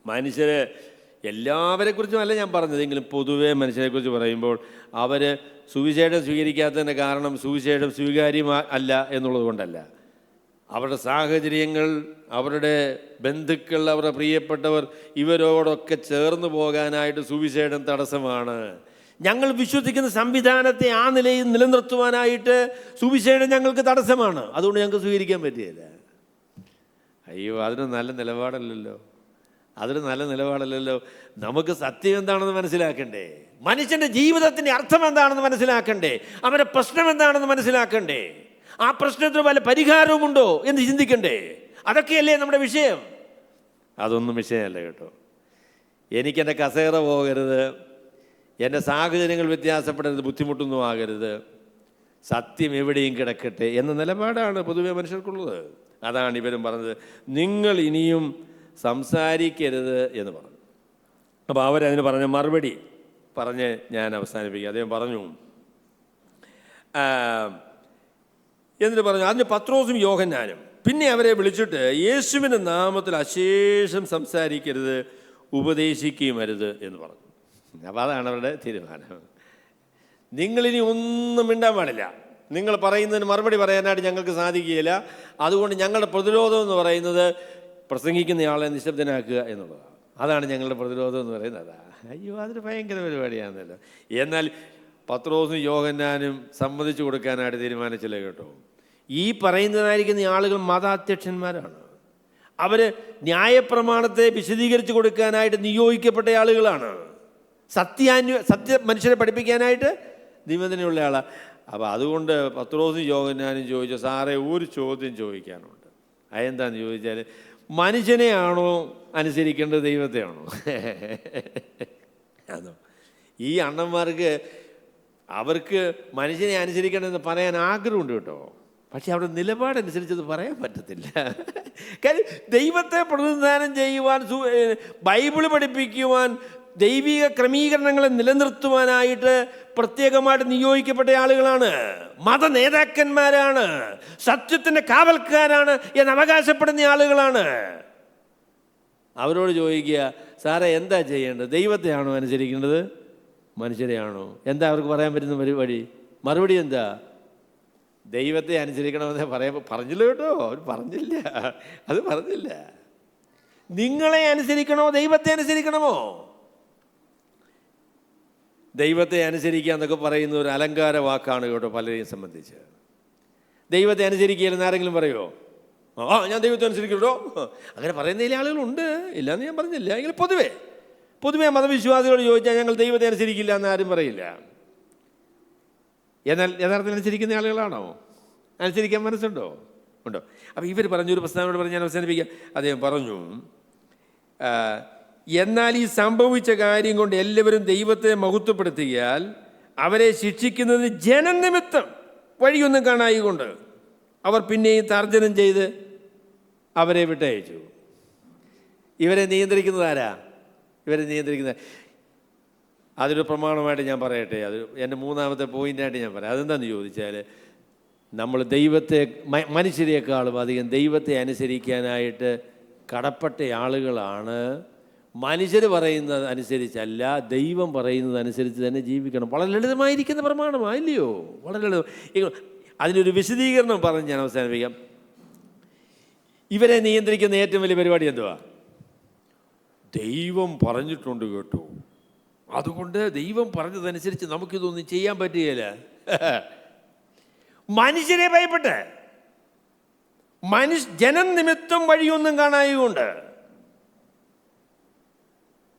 മനുഷ്യരെ എല്ലാവരെക്കുറിച്ചും അല്ല ഞാൻ പറഞ്ഞതെങ്കിലും പൊതുവേ മനുഷ്യരെക്കുറിച്ച് പറയുമ്പോൾ അവർ സുവിശേഷം സ്വീകരിക്കാത്തതിൻ്റെ കാരണം സുവിശേഷം സ്വീകാര്യം അല്ല എന്നുള്ളത് കൊണ്ടല്ല. അവരുടെ സാഹചര്യങ്ങൾ, അവരുടെ ബന്ധുക്കൾ, അവരുടെ പ്രിയപ്പെട്ടവർ, ഇവരോടൊക്കെ ചേർന്ന് പോകാനായിട്ട് സുവിശേഷം തടസ്സമാണ്. ഞങ്ങൾ വിശ്വസിക്കുന്ന സംവിധാനത്തെ ആ നിലയിൽ നിലനിർത്തുവാനായിട്ട് സുവിശേഷം ഞങ്ങൾക്ക് തടസ്സമാണ്, അതുകൊണ്ട് ഞങ്ങൾക്ക് സ്വീകരിക്കാൻ പറ്റുകയില്ല. അയ്യോ, അതിന് നല്ല നിലപാടല്ലല്ലോ. നമുക്ക് സത്യം എന്താണെന്ന് മനസ്സിലാക്കണ്ടേ, മനുഷ്യൻ്റെ ജീവിതത്തിൻ്റെ അർത്ഥം എന്താണെന്ന് മനസ്സിലാക്കണ്ടേ, അവരുടെ പ്രശ്നം എന്താണെന്ന് മനസ്സിലാക്കണ്ടേ, ആ പ്രശ്നത്തിന് വല്ല പരിഹാരവുമുണ്ടോ എന്ന് ചിന്തിക്കണ്ടേ. അതൊക്കെയല്ലേ നമ്മുടെ വിഷയം. അതൊന്നും വിഷയമല്ല കേട്ടോ. എനിക്കെൻ്റെ കസേര പോകരുത്, എൻ്റെ സാഹചര്യങ്ങൾ വ്യത്യാസപ്പെടരുത്, ബുദ്ധിമുട്ടൊന്നും ആകരുത്, സത്യം എവിടെയും കിടക്കട്ടെ എന്ന നിലപാടാണ് പൊതുവെ മനുഷ്യർക്കുള്ളത്. അതാണ് ഇവരും പറഞ്ഞത്, നിങ്ങൾ ഇനിയും സംസാരിക്കരുത് എന്ന് പറഞ്ഞു. അപ്പോൾ അവരതിന് പറഞ്ഞ മറുപടി പറഞ്ഞ് ഞാൻ അവസാനിപ്പിക്കുക. അദ്ദേഹം പറഞ്ഞു, എന്നിട്ട് പറഞ്ഞു, അതിന് പത്രോസും യോഹന്നാനും പിന്നെ അവരെ വിളിച്ചിട്ട് യേശുവിൻ്റെ നാമത്തിൽ അശേഷം സംസാരിക്കരുത്, ഉപദേശിക്കുകയും അരുത് എന്ന് പറഞ്ഞു. അപ്പോൾ അതാണ് അവരുടെ തീരുമാനം. നിങ്ങളിനി ഒന്നും മിണ്ടാൻ പാടില്ല, നിങ്ങൾ പറയുന്നതിന് മറുപടി പറയാനായിട്ട് ഞങ്ങൾക്ക് സാധിക്കുകയില്ല. അതുകൊണ്ട് ഞങ്ങളുടെ പ്രതിരോധം എന്ന് പറയുന്നത് പ്രസംഗിക്കുന്നയാളെ നിശബ്ദനാക്കുക എന്നുള്ളതാണ്. അതാണ് ഞങ്ങളുടെ പ്രതിരോധം എന്ന് പറയുന്നത്. അയ്യോ, അതൊരു ഭയങ്കര പരിപാടിയാണെന്നല്ലോ. എന്നാൽ പത്രോസും യോഹന്നാനും സമ്മതിച്ചു കൊടുക്കാനായിട്ട് തീരുമാനിച്ചില്ല കേട്ടോ. ഈ പറയുന്നതായിരിക്കുന്ന ആളുകൾ മതാധ്യക്ഷന്മാരാണ്. അവർ ന്യായപ്രമാണത്തെ വിശദീകരിച്ചു കൊടുക്കാനായിട്ട് നിയോഗിക്കപ്പെട്ട ആളുകളാണ്. സത്യ മനുഷ്യരെ പഠിപ്പിക്കാനായിട്ട് നിബന്ധനയുള്ള ആളാണ്. അപ്പോൾ അതുകൊണ്ട് പത്രോസും യോഹന്നാനും ചോദിച്ചു, സാറേ ഒരു ചോദ്യം ചോദിക്കാനുണ്ട്. അതെന്താണെന്ന് ചോദിച്ചാൽ, മനുഷ്യനെയാണോ അനുസരിക്കേണ്ടത്, ദൈവത്തെയാണോ? അതോ ഈ അണ്ണന്മാർക്ക് അവർക്ക് മനുഷ്യനെ അനുസരിക്കണമെന്ന് പറയാൻ ആഗ്രഹമുണ്ട് കേട്ടോ. പക്ഷെ അവിടെ നിലപാടനുസരിച്ചത് പറയാൻ പറ്റത്തില്ല. കാര്യം ദൈവത്തെ പ്രതിനിധാനം ചെയ്യുവാൻ, ബൈബിള് പഠിപ്പിക്കുവാൻ, ദൈവിക ക്രമീകരണങ്ങളെ നിലനിർത്തുവാനായിട്ട് പ്രത്യേകമായിട്ട് നിയോഗിക്കപ്പെട്ട ആളുകളാണ്, മത നേതാക്കന്മാരാണ്, സത്യത്തിൻ്റെ കാവൽക്കാരാണ് എന്ന് അവകാശപ്പെടുന്ന ആളുകളാണ്. അവരോട് ചോദിക്കുക, സാറേ എന്താ ചെയ്യേണ്ടത്, ദൈവത്തെയാണോ അനുസരിക്കേണ്ടത്, മനുഷ്യരെയാണോ? എന്താ അവർക്ക് പറയാൻ പറ്റുന്ന പരിപാടി? മറുപടി എന്താ? ദൈവത്തെ അനുസരിക്കണമെന്ന് പറഞ്ഞില്ല കേട്ടോ. അവർ പറഞ്ഞില്ല, അത് പറഞ്ഞില്ല. നിങ്ങളെ അനുസരിക്കണോ, ദൈവത്തെ അനുസരിക്കണമോ? ദൈവത്തെ അനുസരിക്കുക എന്നൊക്കെ പറയുന്ന ഒരു അലങ്കാര വാക്കാണ് കേട്ടോ പലരെയും സംബന്ധിച്ച്. ദൈവത്തെ അനുസരിക്കുകയെന്ന് ആരെങ്കിലും പറയുമോ? ഞാൻ ദൈവത്തെ അനുസരിക്കട്ടോ, അങ്ങനെ പറയുന്ന ചില ആളുകളുണ്ട്, ഇല്ലയെന്ന് ഞാൻ പറഞ്ഞില്ല. എങ്കിലും പൊതുവേ മതവിശ്വാസികളോട് ചോദിച്ചാൽ ഞങ്ങൾ ദൈവത്തെ അനുസരിക്കില്ല എന്ന് ആരും പറയില്ല. എന്നാൽ യഥാർത്ഥത്തിൽ അനുസരിക്കുന്ന ആളുകളാണോ? അനുസരിക്കാൻ മനസ്സുണ്ടോ? ഉണ്ടോ? അപ്പോൾ ഇവർ പറഞ്ഞൊരു പ്രസ്താവനയോട് പറഞ്ഞ് ഞാൻ അവസാനിപ്പിക്കാം. അദ്ദേഹം പറഞ്ഞു, എന്നാൽ ഈ സംഭവിച്ച കാര്യം കൊണ്ട് എല്ലാവരും ദൈവത്തെ മഹത്വപ്പെടുത്തിയാൽ അവരെ ശിക്ഷിക്കുന്നത് ജനനിമിത്തം വഴിയൊന്നും കാണായികൊണ്ട് അവർ പിന്നെയും തർജ്ജനം ചെയ്ത് അവരെ വിട്ടയച്ചു. ഇവരെ നിയന്ത്രിക്കുന്നത് ആരാ? ഇവരെ നിയന്ത്രിക്കുന്നത് അതൊരു പ്രമാണമായിട്ട് ഞാൻ പറയട്ടെ. അത് എൻ്റെ മൂന്നാമത്തെ പോയിൻ്റായിട്ട് ഞാൻ പറയാം. അതെന്താണെന്ന് ചോദിച്ചാൽ, നമ്മൾ ദൈവത്തെ മനുഷ്യരെക്കാളും അധികം ദൈവത്തെ അനുസരിക്കാനായിട്ട് കടപ്പെട്ട ആളുകളാണ്. മനുഷ്യർ പറയുന്നത് അനുസരിച്ചല്ല, ദൈവം പറയുന്നത് അനുസരിച്ച് തന്നെ ജീവിക്കണം. വളരെ ലളിതമായിരിക്കുന്ന പ്രമാണമാണ്, ഇല്ലയോ? വളരെ ലളിതം. അതിനൊരു വിശദീകരണം പറഞ്ഞ് ഞാൻ അവസാനിപ്പിക്കാം. ഇവരെ നിയന്ത്രിക്കുന്ന ഏറ്റവും വലിയ പരിപാടി എന്തുവാ? ദൈവം പറഞ്ഞിട്ടുണ്ട് കേട്ടോ, അതുകൊണ്ട് ദൈവം പറഞ്ഞതനുസരിച്ച് നമുക്കിതൊന്നും ചെയ്യാൻ പറ്റുകയില്ല. മനുഷ്യരെ ഭയപ്പെട്ട്, ജനം നിമിത്തം വഴിയൊന്നും കാണായതുകൊണ്ട്.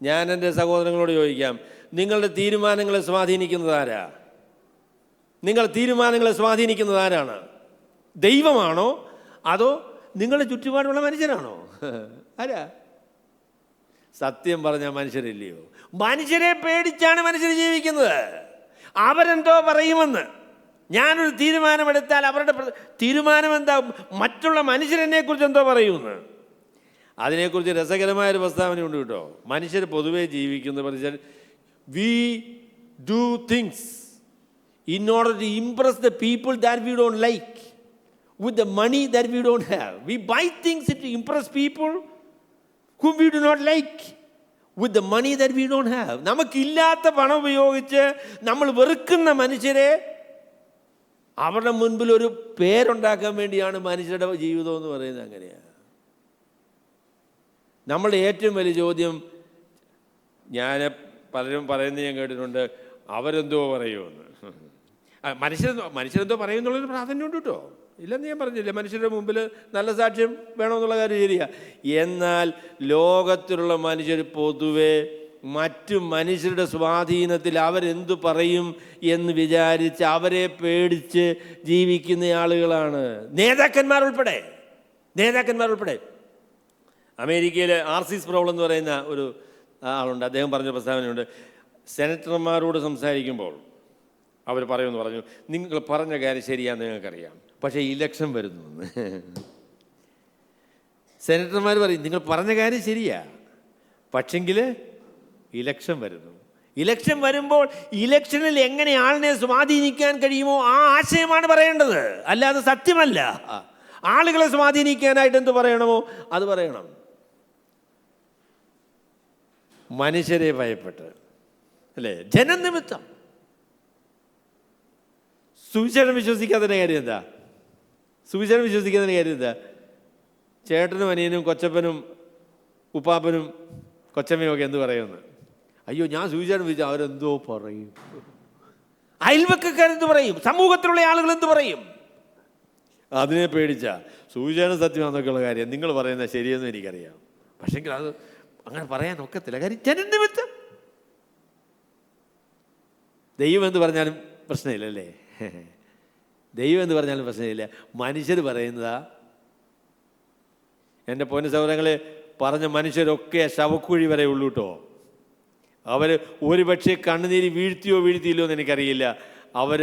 ഞാൻ എൻ്റെ സഹോദരങ്ങളോട് ചോദിക്കാം, നിങ്ങളുടെ തീരുമാനങ്ങളെ സ്വാധീനിക്കുന്നത് ആരാ? നിങ്ങൾ തീരുമാനങ്ങളെ സ്വാധീനിക്കുന്നത് ആരാണ്? ദൈവമാണോ അതോ നിങ്ങളുടെ ചുറ്റുപാടുള്ള മനുഷ്യരാണോ? ആരാ? സത്യം പറഞ്ഞാൽ മനുഷ്യരില്ലയോ? മനുഷ്യരെ പേടിച്ചാണ് മനുഷ്യർ ജീവിക്കുന്നത്. അവരെന്തോ പറയുമെന്ന്. ഞാനൊരു തീരുമാനമെടുത്താൽ അവരുടെ തീരുമാനം എന്താ? മറ്റുള്ള മനുഷ്യരെന്നെക്കുറിച്ച് എന്തോ പറയുമെന്ന്. അതിനെക്കുറിച്ച് രസകരമായൊരു പ്രസ്താവനയുണ്ട് കേട്ടോ. മനുഷ്യർ പൊതുവെ ജീവിക്കുന്നത് പറഞ്ഞാൽ, we do things in order to impress the people that we don't like with the money that we don't have. We buy things to impress people whom we do not like with the money that we don't have. നമുക്കില്ലാത്ത പണം ഉപയോഗിച്ച് നമ്മൾ വെറുക്കുന്ന മനുഷ്യരെ അവരുടെ മുൻപിൽ ഒരു പേരുണ്ടാക്കാൻ വേണ്ടിയാണ് മനുഷ്യരുടെ ജീവിതം എന്ന് പറയുന്നത്. അങ്ങനെയാണ്. നമ്മളുടെ ഏറ്റവും വലിയ ചോദ്യം, ഞാൻ പലരും പറയുന്നത് ഞാൻ കേട്ടിട്ടുണ്ട്, അവരെന്തോ പറയുമെന്ന്. മനുഷ്യരെന്തോ പറയുന്നുള്ളൊരു പ്രാധാന്യമുണ്ട് കേട്ടോ, ഇല്ലെന്ന് ഞാൻ പറഞ്ഞില്ല. മനുഷ്യരുടെ മുമ്പിൽ നല്ല സാക്ഷ്യം വേണമെന്നുള്ള കാര്യം ശരിയാ. എന്നാൽ ലോകത്തിലുള്ള മനുഷ്യർ പൊതുവെ മറ്റു മനുഷ്യരുടെ സ്വാധീനത്തിൽ അവരെന്തു പറയും എന്ന് വിചാരിച്ച് അവരെ പേടിച്ച് ജീവിക്കുന്ന ആളുകളാണ്. നേതാക്കന്മാരുൾപ്പെടെ. അമേരിക്കയിൽ ആർ.സി. സ്പ്രൗൾ എന്ന് പറയുന്ന ഒരു ആളുണ്ട്. അദ്ദേഹം പറഞ്ഞ പ്രസ്താവനയുണ്ട്, സെനറ്റർമാരോട് സംസാരിക്കുമ്പോൾ അവർ പറയുമെന്ന് പറഞ്ഞു, നിങ്ങൾ പറഞ്ഞ കാര്യം ശരിയാണെന്ന് നിങ്ങൾക്കറിയാം, പക്ഷേ ഇലക്ഷൻ വരുന്നു. സെനറ്റർമാർ പറയും, നിങ്ങൾ പറഞ്ഞ കാര്യം ശരിയാ, പക്ഷെങ്കിൽ ഇലക്ഷൻ വരുന്നു. ഇലക്ഷൻ വരുമ്പോൾ ഇലക്ഷനിൽ എങ്ങനെ ആളിനെ സ്വാധീനിക്കാൻ കഴിയുമോ ആ ആശയമാണ് പറയേണ്ടത്, അല്ലാതെ സത്യമല്ല. ആളുകളെ സ്വാധീനിക്കാനായിട്ട് എന്ത് പറയണമോ അത് പറയണം. മനുഷ്യരെ ഭയപ്പെട്ട്, അല്ലേ, ജനനിമിത്തം സുവിശേഷം വിശ്വസിക്കാത്തതിൻ്റെ കാര്യം എന്താ? സുവിശേഷം വിശ്വസിക്കാത്തതിൻ്റെ കാര്യം എന്താ? ചേട്ടനും അനിയനും കൊച്ചപ്പനും ഉപ്പാപ്പനും കൊച്ചമ്മയും ഒക്കെ എന്ത് പറയുമെന്ന്? അയ്യോ, ഞാൻ സുവിശേഷം വിശ്വസിച്ചാൽ അവരെന്തോ പറയും, അയൽവക്കക്കാരെന്ത് പറയും, സമൂഹത്തിലുള്ള ആളുകൾ എന്ത് പറയും? അതിനെ പേടിച്ച സുവിശേഷം സത്യമാണെന്നൊക്കെയുള്ള കാര്യം നിങ്ങൾ പറയുന്നത് ശരിയെന്ന് എനിക്കറിയാം, പക്ഷെങ്കിൽ അത് അങ്ങനെ പറയാൻ ഒക്കത്തില്ല. കാര്യം ജനനിമിത്തം. ദൈവം എന്ത് പറഞ്ഞാലും പ്രശ്നമില്ലല്ലേ? ദൈവം എന്ത് പറഞ്ഞാലും പ്രശ്നമില്ല. മനുഷ്യർ പറയുന്നതാ. എൻ്റെ പൊന്നു സഹോദരങ്ങളെ, പറഞ്ഞ മനുഷ്യരൊക്കെ ശവക്കുഴി വരെ ഉള്ളൂ കേട്ടോ. അവർ ഒരുപക്ഷെ കണ്ണുനീര് വീഴ്ത്തിയില്ലോ എന്ന് എനിക്കറിയില്ല. അവർ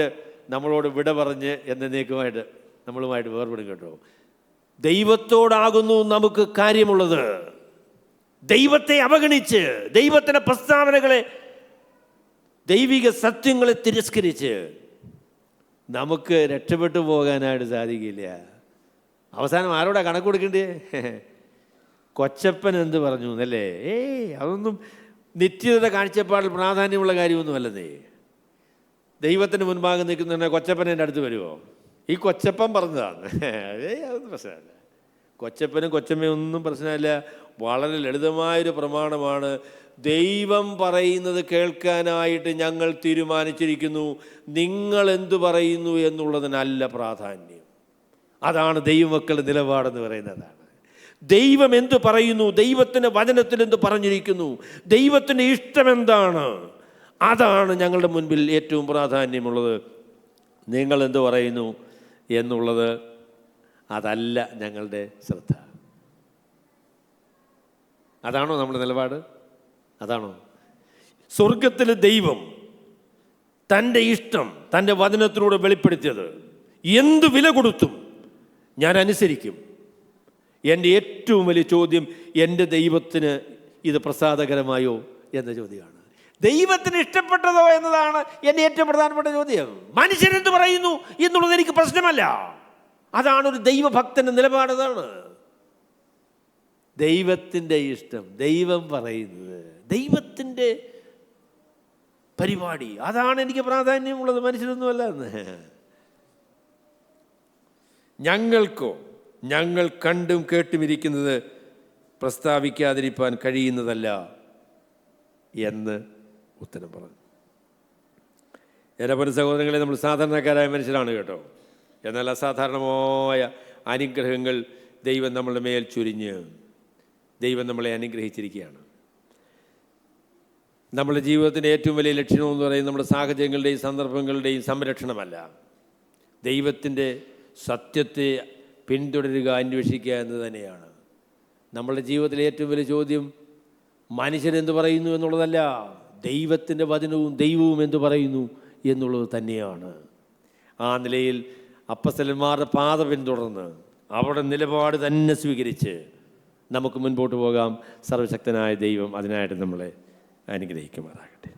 നമ്മളോട് വിട പറഞ്ഞ് എന്നേക്കുമായിട്ട് നമ്മളുമായിട്ട് വേർപെടും കേട്ടോ. ദൈവത്തോടാകുന്നു നമുക്ക് കാര്യമുള്ളത്. ദൈവത്തെ അവഗണിച്ച്, ദൈവത്തിൻ്റെ പ്രസ്താവനകളെ, ദൈവിക സത്യങ്ങളെ തിരസ്കരിച്ച് നമുക്ക് രക്ഷപ്പെട്ടു പോകാനായിട്ട് സാധിക്കില്ല. അവസാനം ആരോടാ കണക്ക് കൊടുക്കേണ്ടേ? കൊച്ചപ്പൻ എന്ത് പറഞ്ഞു എന്നല്ലേ? അതൊന്നും നിത്യത കാഴ്ചപ്പാടിൽ പ്രാധാന്യമുള്ള കാര്യമൊന്നുമല്ലതേ. ദൈവത്തിന് മുൻപാകെ നിൽക്കുന്ന കൊച്ചപ്പൻ എൻ്റെ അടുത്ത് വരുമോ? ഈ കൊച്ചപ്പൻ പറഞ്ഞതാണ്. അതൊന്നും പ്രശ്നമല്ല. കൊച്ചപ്പനും കൊച്ചമ്മയും ഒന്നും പ്രശ്നമല്ല. വളരെ ലളിതമായൊരു പ്രമാണമാണ്. ദൈവം പറയുന്നത് കേൾക്കാനായിട്ട് ഞങ്ങൾ തീരുമാനിച്ചിരിക്കുന്നു, നിങ്ങൾ എന്തു പറയുന്നു എന്നുള്ളതിനല്ല പ്രാധാന്യം. അതാണ് ദൈവമക്കളുടെ നിലപാടെന്ന് പറയുന്നതാണ്. ദൈവം എന്തു പറയുന്നു, ദൈവത്തിൻ്റെ വചനത്തിൽ എന്ത് പറഞ്ഞിരിക്കുന്നു, ദൈവത്തിൻ്റെ ഇഷ്ടം എന്താണ്, അതാണ് ഞങ്ങളുടെ മുൻപിൽ ഏറ്റവും പ്രാധാന്യമുള്ളത്. നിങ്ങൾ എന്തു പറയുന്നു എന്നുള്ളത് അതല്ല ഞങ്ങളുടെ ശ്രദ്ധ. അതാണോ നമ്മുടെ നിലപാട്? അതാണോ? സ്വർഗത്തിൽ ദൈവം തൻ്റെ ഇഷ്ടം തൻ്റെ വചനത്തിലൂടെ വെളിപ്പെടുത്തിയത് എന്ത് വില കൊടുത്തും ഞാൻ അനുസരിക്കും. എൻ്റെ ഏറ്റവും വലിയ ചോദ്യം, എൻ്റെ ദൈവത്തിന് ഇത് പ്രസാദകരമായോ എന്ന ചോദ്യമാണ്. ദൈവത്തിന് ഇഷ്ടപ്പെട്ടതോ എന്നതാണ് എൻ്റെ ഏറ്റവും പ്രധാനപ്പെട്ട ചോദ്യം. മനുഷ്യരെന്ത് പറയുന്നു എന്നുള്ളത് എനിക്ക് പ്രശ്നമല്ല. അതാണ് ഒരു ദൈവഭക്തൻ്റെ നിലപാടതാണ്. ദൈവത്തിൻ്റെ ഇഷ്ടം, ദൈവം പറയുന്നത്, ദൈവത്തിൻ്റെ പരിപാടി, അതാണ് എനിക്ക് പ്രാധാന്യമുള്ളത്, മനുഷ്യരൊന്നുമല്ല എന്ന്. ഞങ്ങൾക്കോ ഞങ്ങൾ കണ്ടും കേട്ടുമിരിക്കുന്നത് പ്രസ്താവിക്കാതിരിക്കാൻ കഴിയുന്നതല്ല എന്ന് ഉത്തരം പറഞ്ഞു. എൻ്റെ പല സഹോദരങ്ങളെ, നമ്മൾ സാധാരണക്കാരായ മനുഷ്യരാണ് കേട്ടോ. എന്നാൽ അസാധാരണമായ അനുഗ്രഹങ്ങൾ ദൈവം നമ്മളുടെ മേൽ ചൊരിഞ്ഞ് ദൈവം നമ്മളെ അനുഗ്രഹിച്ചിരിക്കുകയാണ്. നമ്മുടെ ജീവിതത്തിൻ്റെ ഏറ്റവും വലിയ ലക്ഷ്യമെന്ന് പറയുന്നത് നമ്മുടെ സാഹചര്യങ്ങളുടെയും സന്ദർഭങ്ങളുടെയും സംരക്ഷണമല്ല, ദൈവത്തിൻ്റെ സത്യത്തെ പിന്തുടരുക, അന്വേഷിക്കുക എന്ന് തന്നെയാണ്. നമ്മളുടെ ജീവിതത്തിലെ ഏറ്റവും വലിയ ചോദ്യം മനുഷ്യരെന്ത് പറയുന്നു എന്നുള്ളതല്ല, ദൈവത്തിൻ്റെ വചനവും ദൈവവും എന്തു പറയുന്നു എന്നുള്ളത് തന്നെയാണ്. ആ നിലയിൽ അപ്പസ്തലന്മാരുടെ പാത പിന്തുടർന്ന് അവരുടെ നിലപാട് തന്നെ സ്വീകരിച്ച് നമുക്ക് മുൻപോട്ട് പോകാം. സർവശക്തനായ ദൈവം അതിനായിട്ട് നമ്മളെ അനുഗ്രഹിക്കുമാറാകട്ടെ.